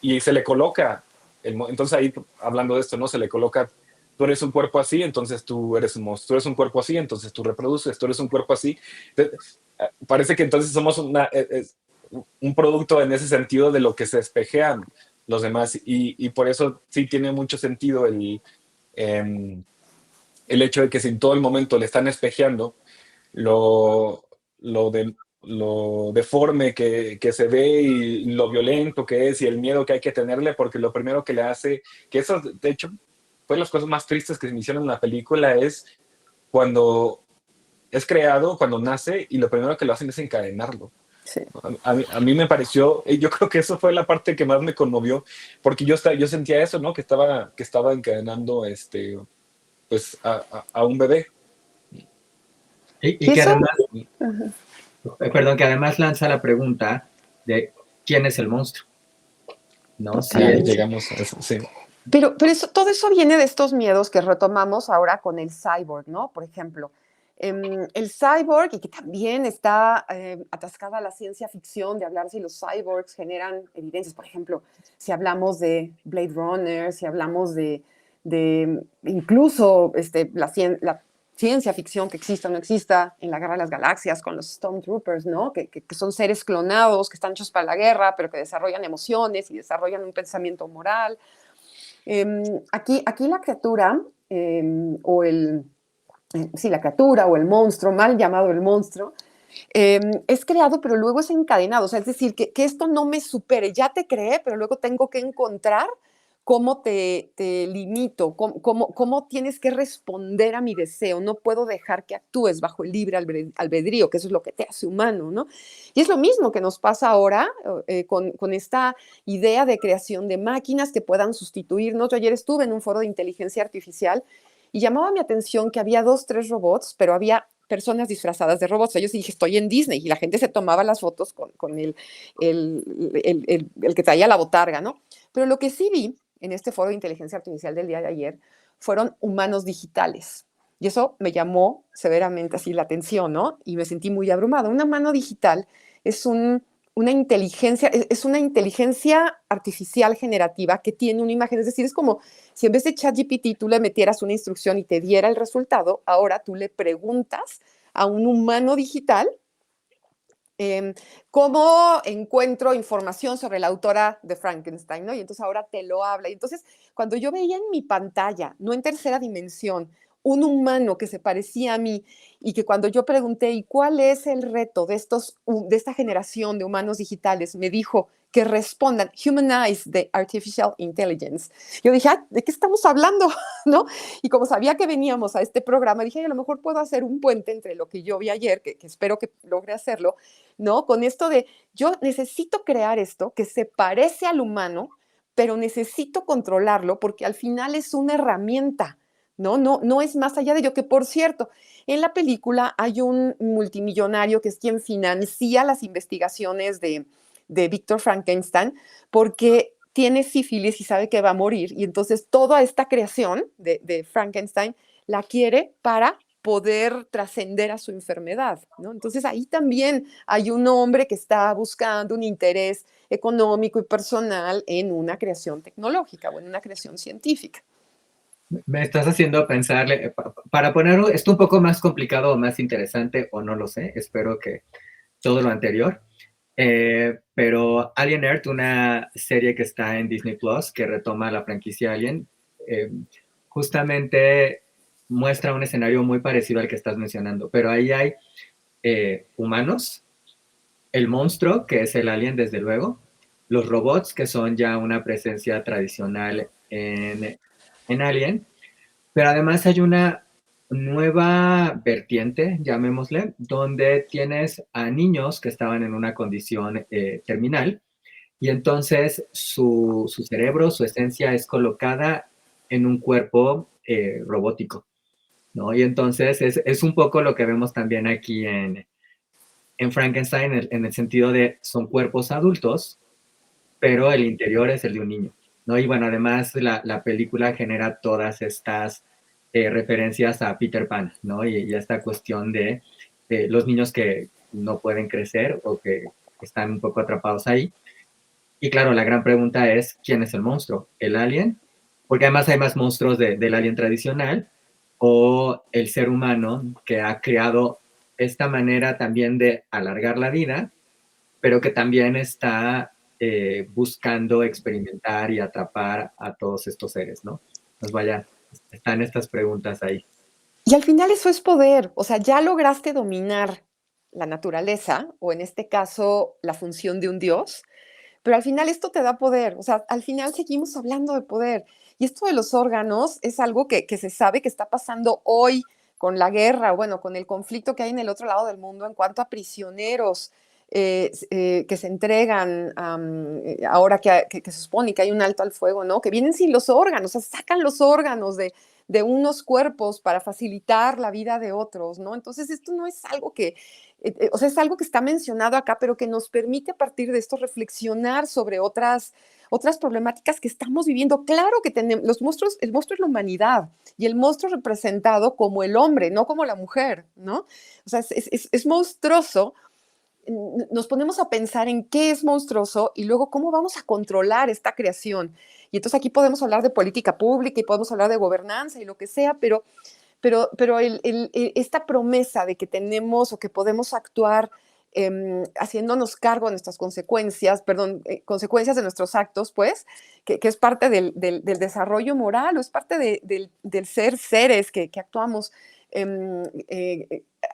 y se le coloca, entonces ahí hablando de esto, ¿no? Se le coloca, tú eres un cuerpo así, entonces tú eres un monstruo, tú eres un cuerpo así, entonces tú reproduces, tú eres un cuerpo así. Parece que entonces somos un producto en ese sentido de lo que se espejean los demás, y por eso sí tiene mucho sentido em, el hecho de que si en todo el momento le están espejeando lo, lo deforme que se ve y lo violento que es y el miedo que hay que tenerle, porque lo primero que le hace, que eso de hecho fue las cosas más tristes que se me hicieron en la película, es cuando es creado, cuando nace y lo primero que lo hacen es encadenarlo. Sí. A mí me pareció, yo creo que eso fue la parte que más me conmovió, porque yo sentía eso, ¿no? Que estaba encadenando pues a un bebé. Y Y que eso, además, perdón, que además lanza la pregunta de quién es el monstruo, ¿no? Si Ya es, totalmente. llegamos a eso, sí. Pero todo eso viene de estos miedos que retomamos ahora con el cyborg, ¿no? Por ejemplo, el cyborg, y que también está atascada la ciencia ficción de hablar si los cyborgs generan evidencias. Por ejemplo, si hablamos de Blade Runner, si hablamos de incluso la ciencia ficción que exista o no exista en la Guerra de las Galaxias con los Stormtroopers, ¿no? Que son seres clonados, que están hechos para la guerra, pero que desarrollan emociones y desarrollan un pensamiento moral. Aquí la criatura, o sí, la criatura o el monstruo, mal llamado el monstruo, es creado, pero luego es encadenado. O sea, es decir, que esto no me supere. Ya te creé, pero luego tengo que encontrar cómo te limito, cómo tienes que responder a mi deseo. No puedo dejar que actúes bajo el libre albedrío, que eso es lo que te hace humano, ¿no? Y es lo mismo que nos pasa ahora con esta idea de creación de máquinas que puedan sustituirnos. Yo ayer estuve en un foro de inteligencia artificial y llamaba mi atención que había 2, 3 robots, pero había personas disfrazadas de robots. Yo sí dije, estoy en Disney, y la gente se tomaba las fotos con el que traía la botarga, ¿no? Pero lo que sí vi en este foro de inteligencia artificial del día de ayer fueron humanos digitales. Y eso me llamó severamente así la atención, ¿no? Y me sentí muy abrumada. Una mano digital es una inteligencia, es una inteligencia artificial generativa que tiene una imagen, es decir, es como si en vez de ChatGPT tú le metieras una instrucción y te diera el resultado, ahora tú le preguntas a un humano digital cómo encuentro información sobre la autora de Frankenstein, ¿no? Y entonces ahora te lo habla. Y entonces, cuando yo veía en mi pantalla, no en tercera dimensión, un humano que se parecía a mí y que cuando yo pregunté, ¿y cuál es el reto de esta generación de humanos digitales? Me dijo que respondan, humanize the artificial intelligence. Yo dije, ¿de qué estamos hablando? ¿No? Y como sabía que veníamos a este programa, dije, a lo mejor puedo hacer un puente entre lo que yo vi ayer, que espero que logre hacerlo, ¿no? Con esto de, yo necesito crear esto que se parece al humano, pero necesito controlarlo porque al final es una herramienta, ¿no? No es más allá de ello, que por cierto, en la película hay un multimillonario que es quien financia las investigaciones de Víctor Frankenstein porque tiene sífilis y sabe que va a morir y entonces toda esta creación de Frankenstein la quiere para poder trascender a su enfermedad, ¿no? Entonces ahí también hay un hombre que está buscando un interés económico y personal en una creación tecnológica o en una creación científica. Me estás haciendo pensarle, para poner esto un poco más complicado o más interesante, o no lo sé, espero que todo lo anterior, pero Alien Earth, una serie que está en Disney Plus, que retoma la franquicia Alien, justamente muestra un escenario muy parecido al que estás mencionando, pero ahí hay humanos, el monstruo, que es el alien desde luego, los robots, que son ya una presencia tradicional en Alien, pero además hay una nueva vertiente, llamémosle, donde tienes a niños que estaban en una condición terminal y entonces su cerebro, su esencia es colocada en un cuerpo robótico, ¿no? Y entonces es un poco lo que vemos también aquí en Frankenstein, en el sentido de son cuerpos adultos, pero el interior es el de un niño, ¿no? Y bueno, además la película genera todas estas referencias a Peter Pan, ¿no? Y esta cuestión de los niños que no pueden crecer o que están un poco atrapados ahí. Y claro, la gran pregunta es, ¿quién es el monstruo? ¿El alien? Porque además hay más monstruos del alien tradicional o el ser humano que ha creado esta manera también de alargar la vida, pero que también está buscando experimentar y atrapar a todos estos seres, ¿no? Pues vaya, están estas preguntas ahí. Y al final eso es poder, o sea, ya lograste dominar la naturaleza, o en este caso, la función de un dios, pero al final esto te da poder, o sea, al final seguimos hablando de poder. Y esto de los órganos es algo que se sabe que está pasando hoy con la guerra, bueno, con el conflicto que hay en el otro lado del mundo en cuanto a prisioneros que se entregan ahora que se supone que hay un alto al fuego, ¿no? Que vienen sin los órganos, o sea, sacan los órganos de unos cuerpos para facilitar la vida de otros, ¿no? Entonces, esto no es algo que, o sea, es algo que está mencionado acá, pero que nos permite a partir de esto reflexionar sobre otras problemáticas que estamos viviendo. Claro que tenemos, los monstruos, el monstruo es la humanidad y el monstruo representado como el hombre, no como la mujer, ¿no? O sea, es monstruoso. Nos ponemos a pensar en qué es monstruoso y luego cómo vamos a controlar esta creación. Y entonces aquí podemos hablar de política pública y podemos hablar de gobernanza y lo que sea, pero esta promesa de que tenemos o que podemos actuar haciéndonos cargo de nuestras consecuencias, perdón, consecuencias de nuestros actos, pues, que es parte del desarrollo moral o es parte del ser seres que actuamos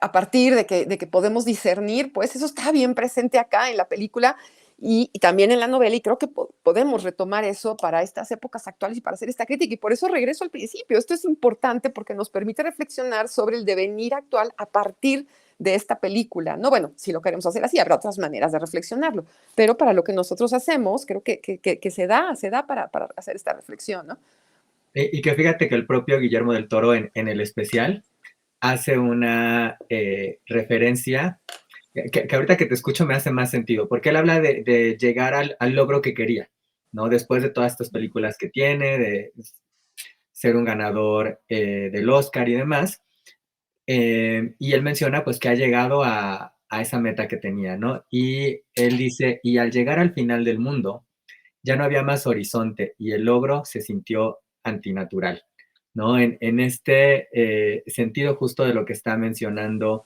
a partir de que podemos discernir, pues eso está bien presente acá en la película y también en la novela, y creo que podemos retomar eso para estas épocas actuales y para hacer esta crítica, y por eso regreso al principio. Esto es importante porque nos permite reflexionar sobre el devenir actual a partir de esta película, ¿no? Bueno, si lo queremos hacer así, habrá otras maneras de reflexionarlo, pero para lo que nosotros hacemos, creo que se da para hacer esta reflexión, ¿no? Y que fíjate que el propio Guillermo del Toro en el especial hace una referencia que ahorita que te escucho me hace más sentido, porque él habla de llegar al logro que quería, ¿no? Después de todas estas películas que tiene, de ser un ganador del Oscar y demás, y él menciona pues que ha llegado a a esa meta que tenía, ¿no? Y él dice, y al llegar al final del mundo, ya no había más horizonte y el logro se sintió antinatural, ¿no? En este sentido justo de lo que está mencionando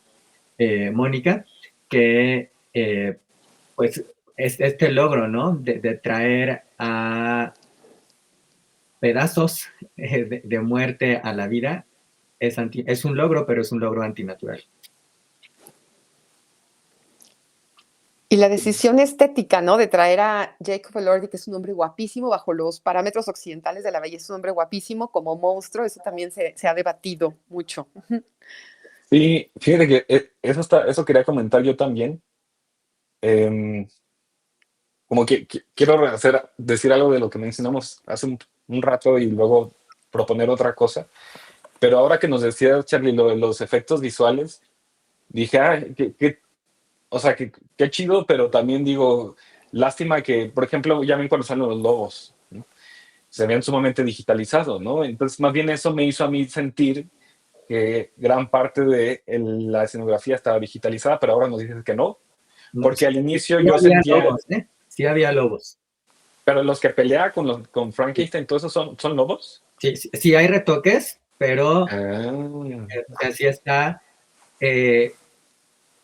Mónica, que pues es este logro, ¿no? De traer a pedazos de muerte a la vida, es un logro, pero es un logro antinatural. Y la decisión estética, ¿no? De traer a Jacob Elordi, que es un hombre guapísimo, bajo los parámetros occidentales de la belleza, es un hombre guapísimo, como monstruo, eso también se ha debatido mucho. Sí, fíjate que eso quería comentar yo también. Em, Como que quiero decir algo de lo que mencionamos hace un rato y luego proponer otra cosa. Pero ahora que nos decía Charlie lo de los efectos visuales, dije, o sea, qué chido, pero también digo, lástima que, por ejemplo, ya ven cuando salen los logos, ¿no? Se ven sumamente digitalizados, ¿no? Entonces, más bien eso me hizo a mí sentir que gran parte de la escenografía estaba digitalizada, pero ahora nos dices que no, No, porque al inicio sí yo había sentía, lobos, ¿eh? Sí había lobos. pero los que pelea con Sí, Frankenstein, todos esos son lobos. sí, sí hay retoques, pero Ah, así está. eh,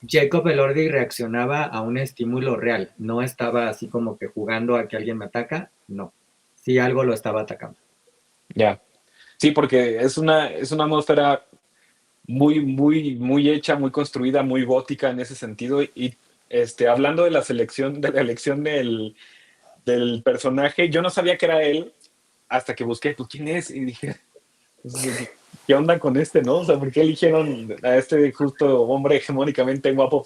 Jacob Elordi reaccionaba a un estímulo real, no estaba así como que jugando a que alguien me ataca, no, sí algo lo estaba atacando. ya. Sí, porque es una atmósfera muy hecha, muy construida, muy gótica en ese sentido. Y hablando de la elección del personaje, yo no sabía que era él hasta que busqué, pues, ¿quién es? Y dije, pues, ¿qué onda con este, no? O sea, ¿por qué eligieron a este justo hombre hegemónicamente guapo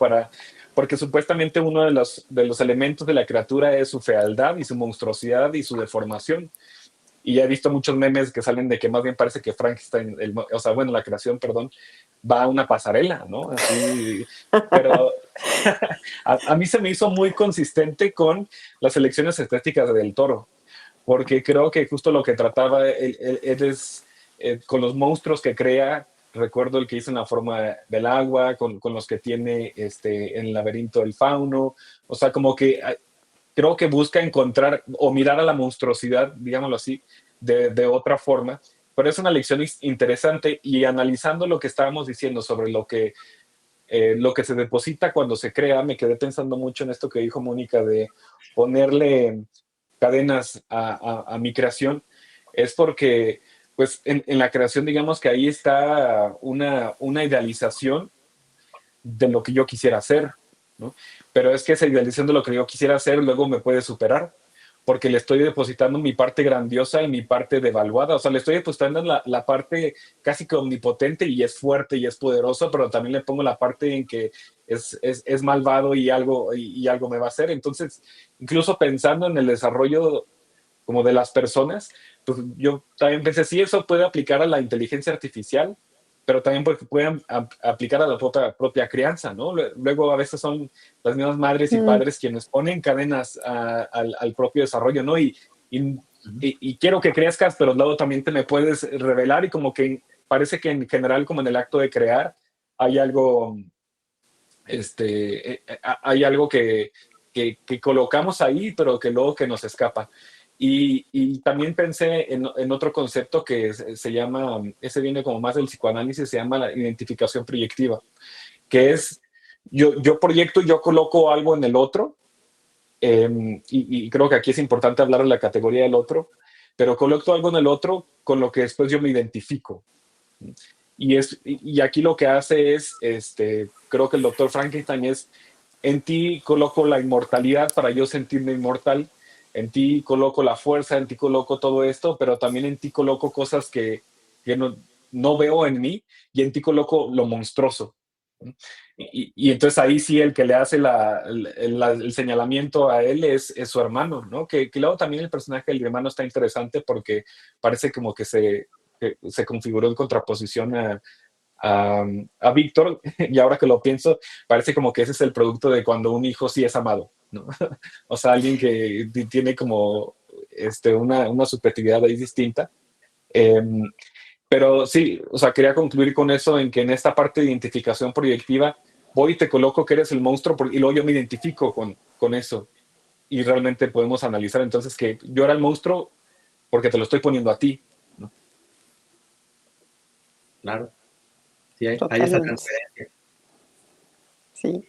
porque supuestamente uno de los elementos de la criatura es su fealdad y su monstruosidad y su deformación? Y ya he visto muchos memes que salen de que más bien parece que Frankenstein, o sea, bueno, la creación, perdón, va a una pasarela, ¿no? Así, pero a mí se me hizo muy consistente con las elecciones estéticas del Toro, porque creo que justo lo que trataba él es, con los monstruos que crea, recuerdo el que hizo en la forma del agua, con los que tiene en el laberinto del fauno, o sea, como que creo que busca encontrar o mirar a la monstruosidad, digámoslo así, de otra forma. Pero es una lección interesante y analizando lo que estábamos diciendo sobre lo que se deposita cuando se crea, me quedé pensando mucho en esto que dijo Mónica de ponerle cadenas a mi creación. Es porque, pues, en la creación, digamos que ahí está una idealización de lo que yo quisiera hacer, ¿no? Pero es que esa idealización de lo que yo quisiera hacer luego me puede superar, porque le estoy depositando mi parte grandiosa y mi parte devaluada, o sea, le estoy depositando la parte casi que omnipotente y es fuerte y es poderoso, pero también le pongo la parte en que es malvado y algo me va a hacer. Entonces, incluso pensando en el desarrollo como de las personas, pues yo también pensé, sí, eso puede aplicar a la inteligencia artificial, pero también porque pueden aplicar a la propia crianza, ¿no? Luego a veces son las mismas madres y Mm. padres quienes ponen cadenas al propio desarrollo, ¿no? Y quiero que crezcas, pero luego también te me puedes revelar y como que parece que en general, como en el acto de crear, hay algo, hay algo que colocamos ahí, pero que luego que nos escapa. Y también pensé en otro concepto que se llama, ese viene como más del psicoanálisis, se llama la identificación proyectiva, que es, yo proyecto y yo coloco algo en el otro, y creo que aquí es importante hablar de la categoría del otro, pero coloco algo en el otro con lo que después yo me identifico. Y aquí lo que hace es, creo que el doctor Frankenstein es, en ti coloco la inmortalidad para yo sentirme inmortal, en ti coloco la fuerza, en ti coloco todo esto, pero también en ti coloco cosas que no veo en mí y en ti coloco lo monstruoso. Y entonces ahí sí el que le hace el señalamiento a él es su hermano, ¿no? Que luego también el personaje del hermano está interesante porque parece como que se configuró en contraposición a Víctor, y ahora que lo pienso, parece como que ese es el producto de cuando un hijo sí es amado, ¿no? O sea, alguien que tiene como una subjetividad ahí distinta. Pero sí, o sea, quería concluir con eso, en que en esta parte de identificación proyectiva voy y te coloco que eres el monstruo y luego yo me identifico con eso y realmente podemos analizar entonces que yo era el monstruo porque te lo estoy poniendo a ti, ¿no? Claro, sí, hay esa Totalmente. transferencia. Sí.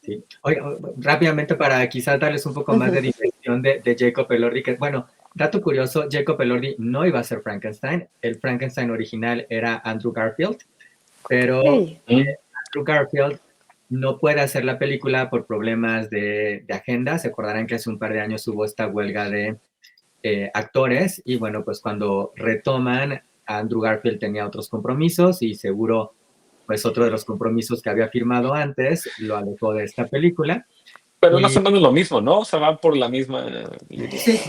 Sí. Oye, rápidamente para quizás darles un poco más de Ujú. dimensión de Jacob Elordi, que bueno, dato curioso, Jacob Elordi no iba a ser Frankenstein, el Frankenstein original era Andrew Garfield, pero Hey. Andrew Garfield no puede hacer la película por problemas de agenda. Se acordarán que hace un par de años hubo esta huelga de actores y bueno, pues cuando retoman, Andrew Garfield tenía otros compromisos y seguro pues otro de los compromisos que había firmado antes lo alejó de esta película. Pero más Y o menos lo mismo, ¿no? O sea, va por la misma línea. sí,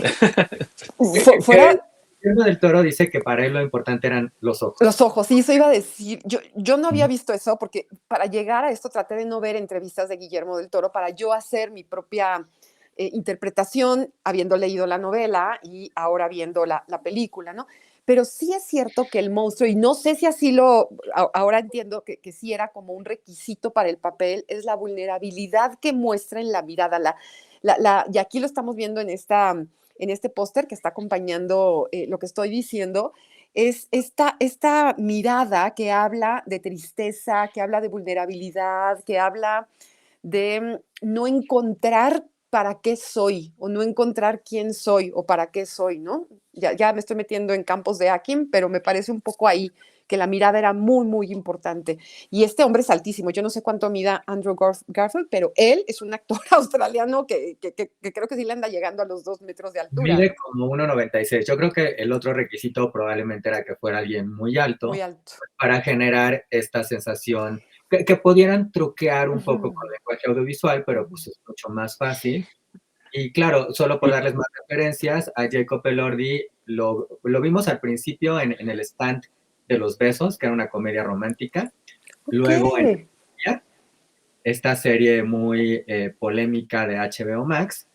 Fuera Guillermo del Toro dice que para él lo importante eran los ojos. los ojos, sí, eso iba a decir. Yo no había visto eso porque para llegar a esto traté de no ver entrevistas de Guillermo del Toro para yo hacer mi propia interpretación, habiendo leído la novela y ahora viendo la película, ¿no? Pero sí es cierto que el monstruo, y no sé si así ahora entiendo que sí era como un requisito para el papel, es la vulnerabilidad que muestra en la mirada. Y aquí lo estamos viendo en este póster que está acompañando lo que estoy diciendo, es esta mirada que habla de tristeza, que habla de vulnerabilidad, que habla de no encontrar para qué soy o no encontrar quién soy o para qué soy, ¿no? Ya me estoy metiendo en campos de Akin, pero me parece un poco ahí que la mirada era muy, muy importante. Y este hombre es altísimo. Yo no sé cuánto mida Andrew Garfield, pero él es un actor australiano que creo que sí le anda llegando a los 2 metros de altura. Mide como 1,96. Yo creo que el otro requisito probablemente era que fuera alguien muy Muy alto alto. para generar esta sensación que pudieran truquear un poco con Ujú, lenguaje audiovisual, pero ujú. pues es mucho más fácil. Y claro, solo por Y, darles más referencias, a Jacob Elordi lo vimos al principio en el stand de Los Besos, que era una comedia romántica. Ok. Luego en esta serie muy polémica de HBO Max.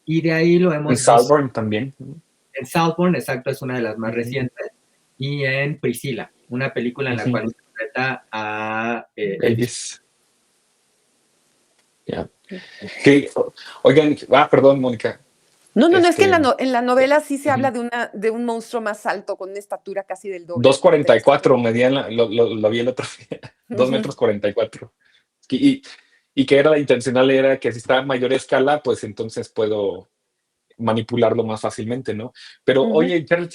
Y de ahí lo en hemos visto Salborn también. en Saltburn, exacto, es una de las más Ujú, recientes, y en Priscilla, una película en la ujú. cual interpreta a Elvis. Elvis. Ya. Que, oigan, perdón, Mónica. No, no, no, es que en Este, en la novela sí se habla ujú. de un monstruo más alto, con una estatura casi del doble de la 2,44 estatura. medía, lo vi el otro día. dos Ujú, metros 44. Y, y que era la intencional era que si está a mayor escala, pues entonces puedo manipularlo más fácilmente, ¿no? Pero ujú. oye, Charles,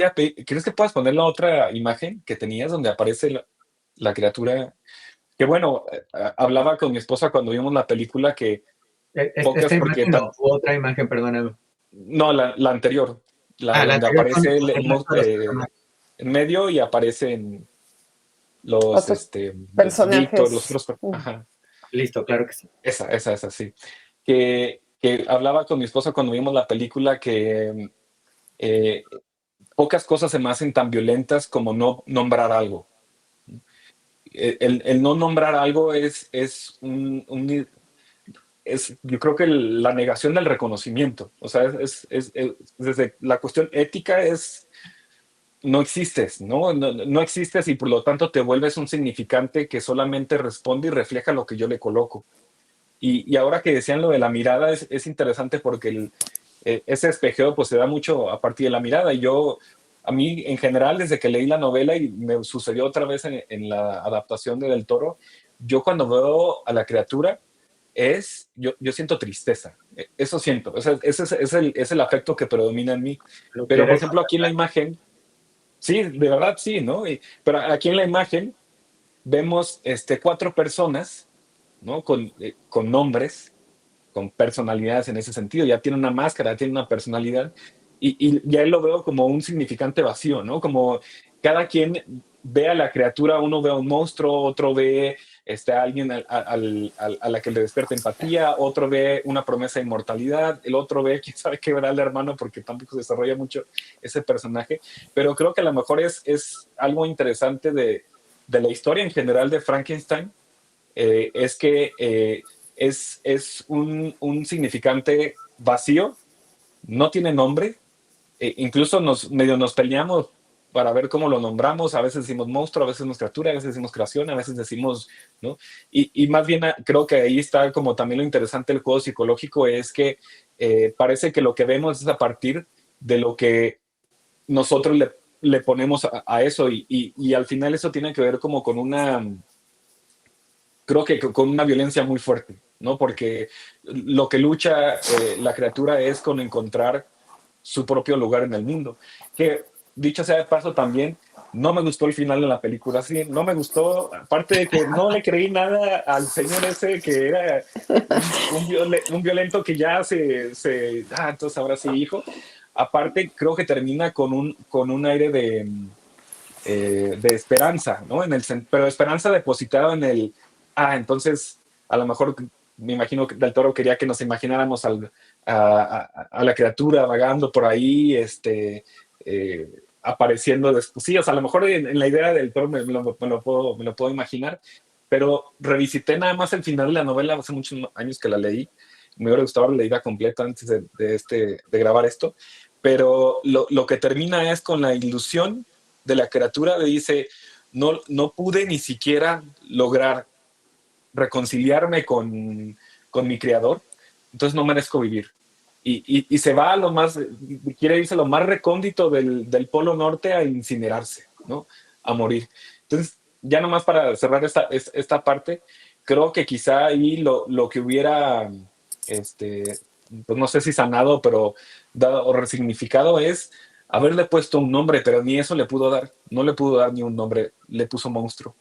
¿crees que puedas poner la otra imagen que tenías donde aparece la criatura? Que bueno, hablaba con mi esposa cuando vimos la película que pocas, Esta porque imagen o otra imagen, perdóname. no, la anterior, la La donde anterior aparece con el resto de los personajes. en medio y aparecen los, Otros Víctor, los personajes. otros, ajá, Listo, claro que sí. esa, sí. Que hablaba con mi esposa cuando vimos la película que eh, pocas cosas se me hacen tan violentas como no nombrar algo. El no nombrar algo yo creo que la negación del reconocimiento. O sea, desde la cuestión ética no existes, ¿no? No existes y por lo tanto te vuelves un significante que solamente responde y refleja lo que yo le coloco. Y ahora que decían lo de la mirada, es interesante porque ese espejeo pues se da mucho a partir de la mirada. A mí en general, desde que leí la novela y me sucedió otra vez en la adaptación de Del Toro, yo cuando veo a la criatura, yo siento tristeza. Eso siento. Ese es el afecto que predomina en mí. Lo Pero, por quieres ejemplo, aquí en la imagen, sí, de verdad sí, ¿no? Pero aquí en la imagen vemos 4 personas, ¿no? Con nombres, con personalidades en ese sentido. Ya tiene una máscara, tiene una personalidad. Y ya lo veo como un significante vacío, ¿no? Como cada quien ve a la criatura, uno ve a un monstruo, otro ve a alguien a la que le despierta empatía, otro ve una promesa de inmortalidad, el otro ve, quién sabe qué verá el hermano, porque tampoco se desarrolla mucho ese personaje. Pero creo que a lo mejor es algo interesante de la historia en general de Frankenstein, es que es un significante vacío, no tiene nombre, incluso medio nos peleamos para ver cómo lo nombramos. A veces decimos monstruo, a veces decimos criatura, a veces decimos creación, a veces decimos, ¿no? Y más bien creo que ahí está como también lo interesante del juego psicológico, es que parece que lo que vemos es a partir de lo que nosotros le ponemos a eso y al final eso tiene que ver como con una, creo que con una violencia muy fuerte, ¿no? Porque lo que lucha la criatura es con encontrar su propio lugar en el mundo. Que, dicho sea de paso, también no me gustó el final de la película. Sí, no me gustó, aparte de que no le creí nada al señor ese que era un violento que ya entonces ahora sí, hijo. Aparte, creo que termina con un aire de esperanza, ¿no? Pero esperanza depositada en entonces a lo mejor me imagino que Del Toro quería que nos imagináramos a la criatura vagando por ahí, apareciendo después. Sí, o sea, a lo mejor en la idea del Toro me lo puedo imaginar, pero revisité nada más el final de la novela hace muchos años que la leí. Me hubiera gustado la leída completa antes de grabar esto, pero lo que termina es con la ilusión de la criatura, dice, no pude ni siquiera lograr reconciliarme con mi creador, entonces no merezco vivir. Y se va a lo más, quiere irse a lo más recóndito del Polo Norte a incinerarse, ¿no? A morir. Entonces, ya nomás para cerrar esta parte, creo que quizá ahí lo que hubiera, pues no sé si sanado, pero dado o resignificado es haberle puesto un nombre, pero ni eso le pudo dar. No le pudo dar ni un nombre, le puso monstruo.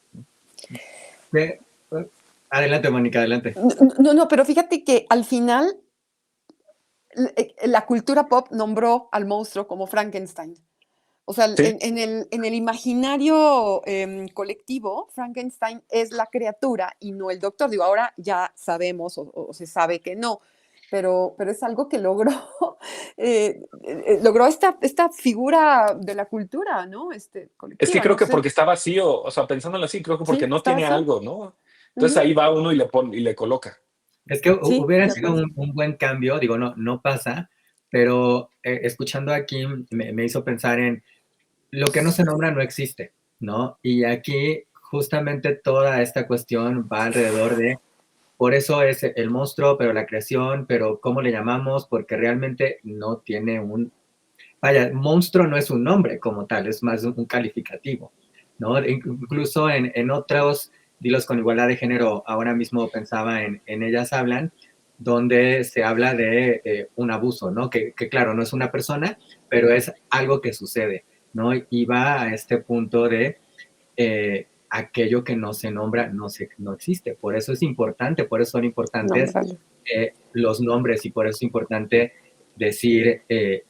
Eh, Adelante, Mónica, adelante. No, pero fíjate que al final la cultura pop nombró al monstruo como Frankenstein. O sea, Sí, en el imaginario colectivo, Frankenstein es la criatura y no el doctor. Digo, ahora ya sabemos o se sabe que no, pero es algo que logró, logró esta figura de la cultura, ¿no? es que Colectiva, creo no que sé. porque está vacío, o sea, pensándolo así, creo que porque Sí, no está tiene así. algo, ¿no? Entonces Ujú. ahí va uno y le coloca. Es que Sí, hubiera de sido acuerdo. un buen cambio, digo, no pasa, pero escuchando aquí me hizo pensar en lo que no se nombra no existe, ¿no? Y aquí justamente toda esta cuestión va alrededor de, por eso es el monstruo, pero la creación, pero ¿cómo le llamamos? Porque realmente no tiene vaya, monstruo no es un nombre como tal, es más un calificativo, ¿no? Incluso en otros dilos con igualdad de género, ahora mismo pensaba en Ellas Hablan, donde se habla de un abuso, ¿no? Que claro, no es una persona, pero es algo que sucede, ¿no? Y va a este punto de aquello que no se nombra no existe. Por eso es importante, por eso son importantes Nómbralo. los nombres y por eso es importante decir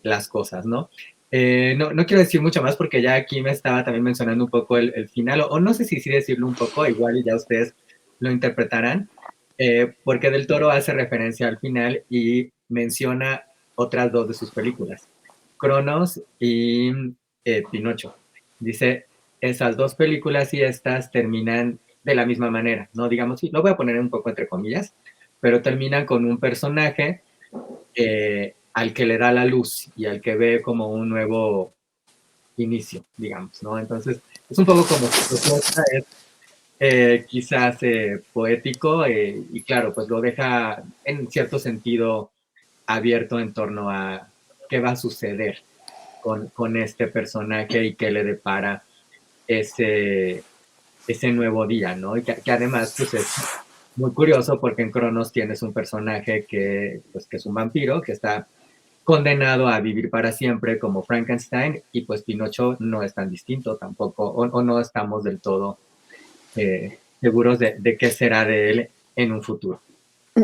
las cosas, ¿no? No quiero decir mucho más porque ya aquí me estaba también mencionando un poco el final, o no sé si sí decirlo un poco, igual y ya ustedes lo interpretarán, porque Del Toro hace referencia al final y menciona otras dos de sus películas, Cronos y Pinocho. Dice, esas dos películas y estas terminan de la misma manera, ¿no? Digamos, sí, lo voy a poner un poco entre comillas, pero terminan con un personaje al que le da la luz y al que ve como un nuevo inicio, digamos, ¿no? Entonces, es un poco como su propuesta es quizás poético y claro, pues lo deja en cierto sentido abierto en torno a qué va a suceder con este personaje y qué le depara ese, ese nuevo día, ¿no? Y que además, pues es muy curioso porque en Cronos tienes un personaje pues, que es un vampiro, que está condenado a vivir para siempre como Frankenstein y pues Pinocho no es tan distinto tampoco, o no estamos del todo seguros de qué será de él en un futuro.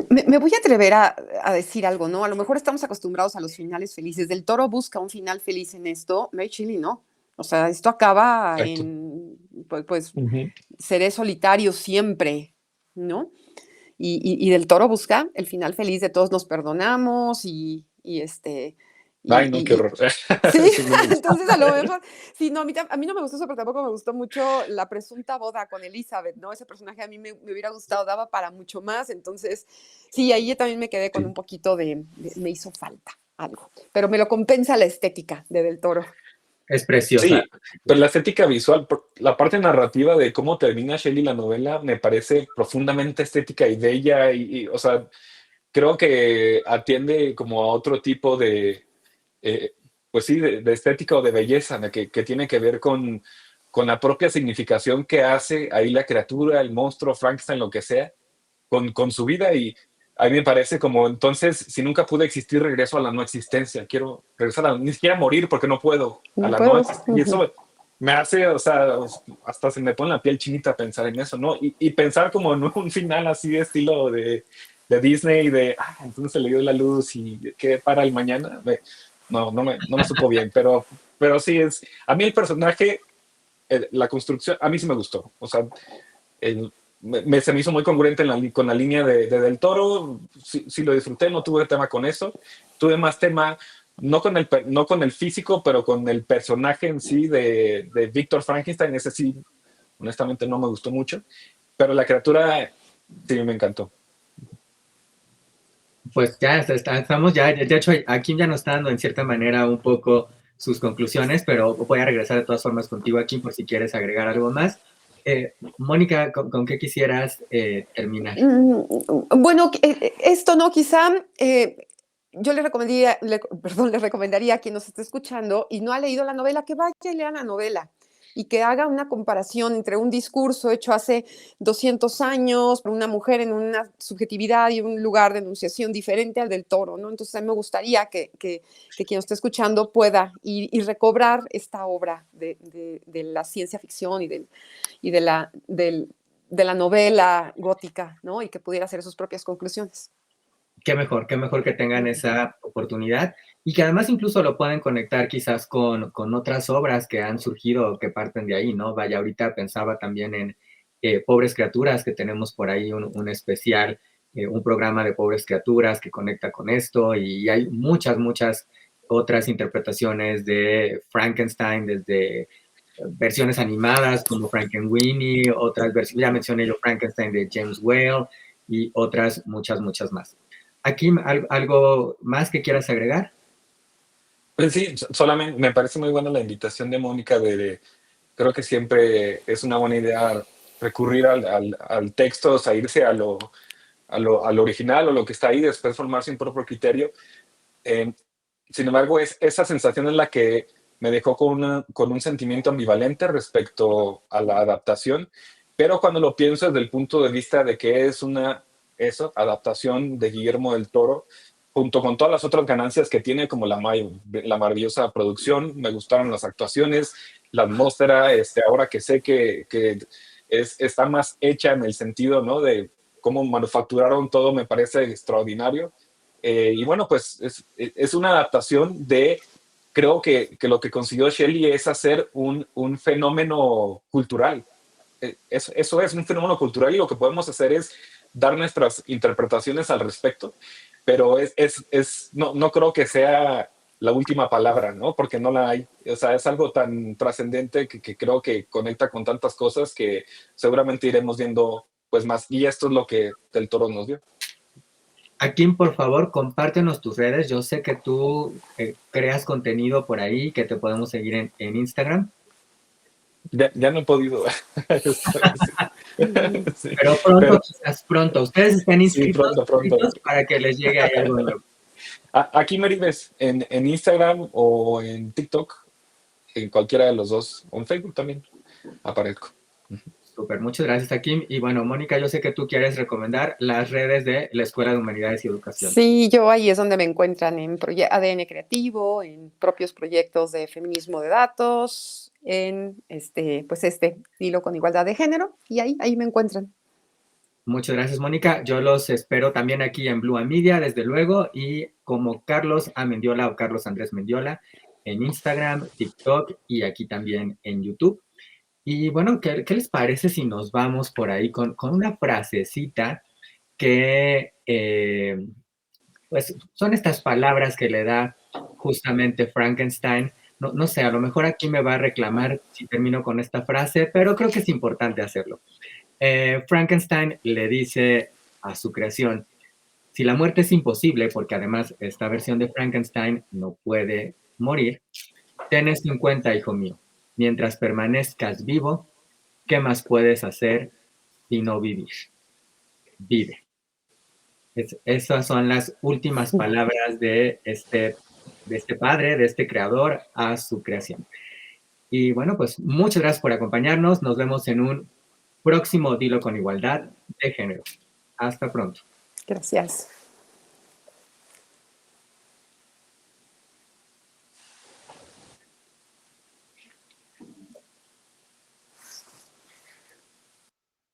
Me voy a atrever a decir algo, ¿no? A lo mejor estamos acostumbrados a los finales felices. Del Toro busca un final feliz en esto, Mary Shelley no. O sea, esto acaba Exacto. en, pues, Ujú. seré solitario siempre, ¿no? Y Del Toro busca el final feliz de todos nos perdonamos Ay, no, qué y, horror. sí, Sí, no me gusta. entonces a lo mejor, sí, no, a mí no me gustó eso, pero tampoco me gustó mucho la presunta boda con Elizabeth, ¿no? Ese personaje a mí me hubiera gustado, daba para mucho más, entonces, sí, ahí yo también me quedé con Sí. un poquito me hizo falta algo, pero me lo compensa la estética de Del Toro. Es preciosa. Sí, pero la estética visual, la parte narrativa de cómo termina Shelley la novela me parece profundamente estética y bella o sea, creo que atiende como a otro tipo de, eh, pues sí, de estética o de belleza, que tiene que ver con la propia significación que hace ahí la criatura, el monstruo, Frankenstein, lo que sea, con su vida y a mí me parece como, entonces, si nunca pude existir, regreso a la no existencia, quiero regresar a ni siquiera morir porque no puedo, a No la no puedo. existencia. Y eso me hace, o sea, hasta se me pone la piel chinita pensar en eso, ¿no? Y pensar como en un final así de estilo de Disney, de, entonces se le dio la luz y qué para el mañana. No me supo bien, pero sí es, a mí el personaje, la construcción, a mí sí me gustó, o sea, el- se me hizo muy congruente con la línea de Del Toro, sí, sí lo disfruté, no tuve tema con eso, tuve más tema, no con el físico, pero con el personaje en sí de Víctor Frankenstein, ese sí, honestamente no me gustó mucho, pero la criatura sí me encantó. Pues ya estamos ya, de hecho, Akim ya nos está dando en cierta manera un poco sus conclusiones, pero voy a regresar de todas formas contigo, Akim, por si quieres agregar algo más. Mónica, ¿con qué quisieras terminar? Bueno, esto no, quizá yo le recomendaría a quien nos esté escuchando y no ha leído la novela, que vaya y lea la novela y que haga una comparación entre un discurso hecho hace 200 años por una mujer en una subjetividad y un lugar de enunciación diferente al del Toro, ¿no? Entonces a mí me gustaría que quien nos esté escuchando pueda ir y recobrar esta obra de la ciencia ficción y de la novela gótica, ¿no? Y que pudiera hacer sus propias conclusiones. Qué mejor que tengan esa oportunidad y que además incluso lo pueden conectar quizás con otras obras que han surgido o que parten de ahí, ¿no? Vaya, ahorita pensaba también en Pobres Criaturas, que tenemos por ahí un especial, un programa de Pobres Criaturas que conecta con esto y hay muchas otras interpretaciones de Frankenstein, desde versiones animadas como Frankenweenie, otras versiones, ya mencioné yo Frankenstein de James Whale y otras muchas más. Aquí, ¿algo más que quieras agregar? Pues sí, solamente me parece muy buena la invitación de Mónica creo que siempre es una buena idea recurrir al texto, o sea, irse a lo original o lo que está ahí, después formarse un propio criterio. Eh, Sin embargo, esa sensación es la que me dejó con un sentimiento ambivalente respecto a la adaptación, pero cuando lo pienso desde el punto de vista de que es adaptación de Guillermo del Toro, junto con todas las otras ganancias que tiene, como la maravillosa producción, me gustaron las actuaciones, la atmósfera, ahora que sé que está más hecha en el sentido, ¿no? De cómo manufacturaron todo, me parece extraordinario. Y bueno, pues es una adaptación creo que lo que consiguió Shelley es hacer un fenómeno cultural. Eso es un fenómeno cultural y lo que podemos hacer es dar nuestras interpretaciones al respecto, pero no creo que sea la última palabra, ¿no? Porque no la hay. O sea, es algo tan trascendente que creo que conecta con tantas cosas que seguramente iremos viendo pues más. Y esto es lo que Del Toro nos dio. Aquí, por favor, compártenos tus redes. Yo sé que tú creas contenido por ahí, que te podemos seguir en Instagram. Ya no he podido. Sí, Pero pronto, pero quizás pronto. Ustedes están sí, inscritos, pronto. para que les llegue ahí algo nuevo. Aquí me vives en Instagram o en TikTok, en cualquiera de los dos, o en Facebook también aparezco. Súper, muchas gracias, Akim. Y bueno, Mónica, yo sé que tú quieres recomendar las redes de la Escuela de Humanidades y Educación. Sí, yo ahí es donde me encuentran en ADN Creativo, en propios proyectos de feminismo de datos, en pues hilo con igualdad de género, y ahí me encuentran. Muchas gracias, Mónica. Yo los espero también aquí en Blue Media, desde luego, y como Carlos A. Mendiola o Carlos Andrés Mendiola en Instagram, TikTok y aquí también en YouTube. Y bueno, ¿qué les parece si nos vamos por ahí con una frasecita que pues son estas palabras que le da justamente Frankenstein? No sé, a lo mejor aquí me va a reclamar si termino con esta frase, pero creo que es importante hacerlo. Frankenstein le dice a su creación, si la muerte es imposible, porque además esta versión de Frankenstein no puede morir, Ten esto en cuenta, hijo mío. Mientras permanezcas vivo, ¿qué más puedes hacer sino vivir? Vive. Esas son las últimas palabras de este padre, de este creador, a su creación. Y bueno, pues muchas gracias por acompañarnos. Nos vemos en un próximo Dilo con Igualdad de Género. Hasta pronto. Gracias.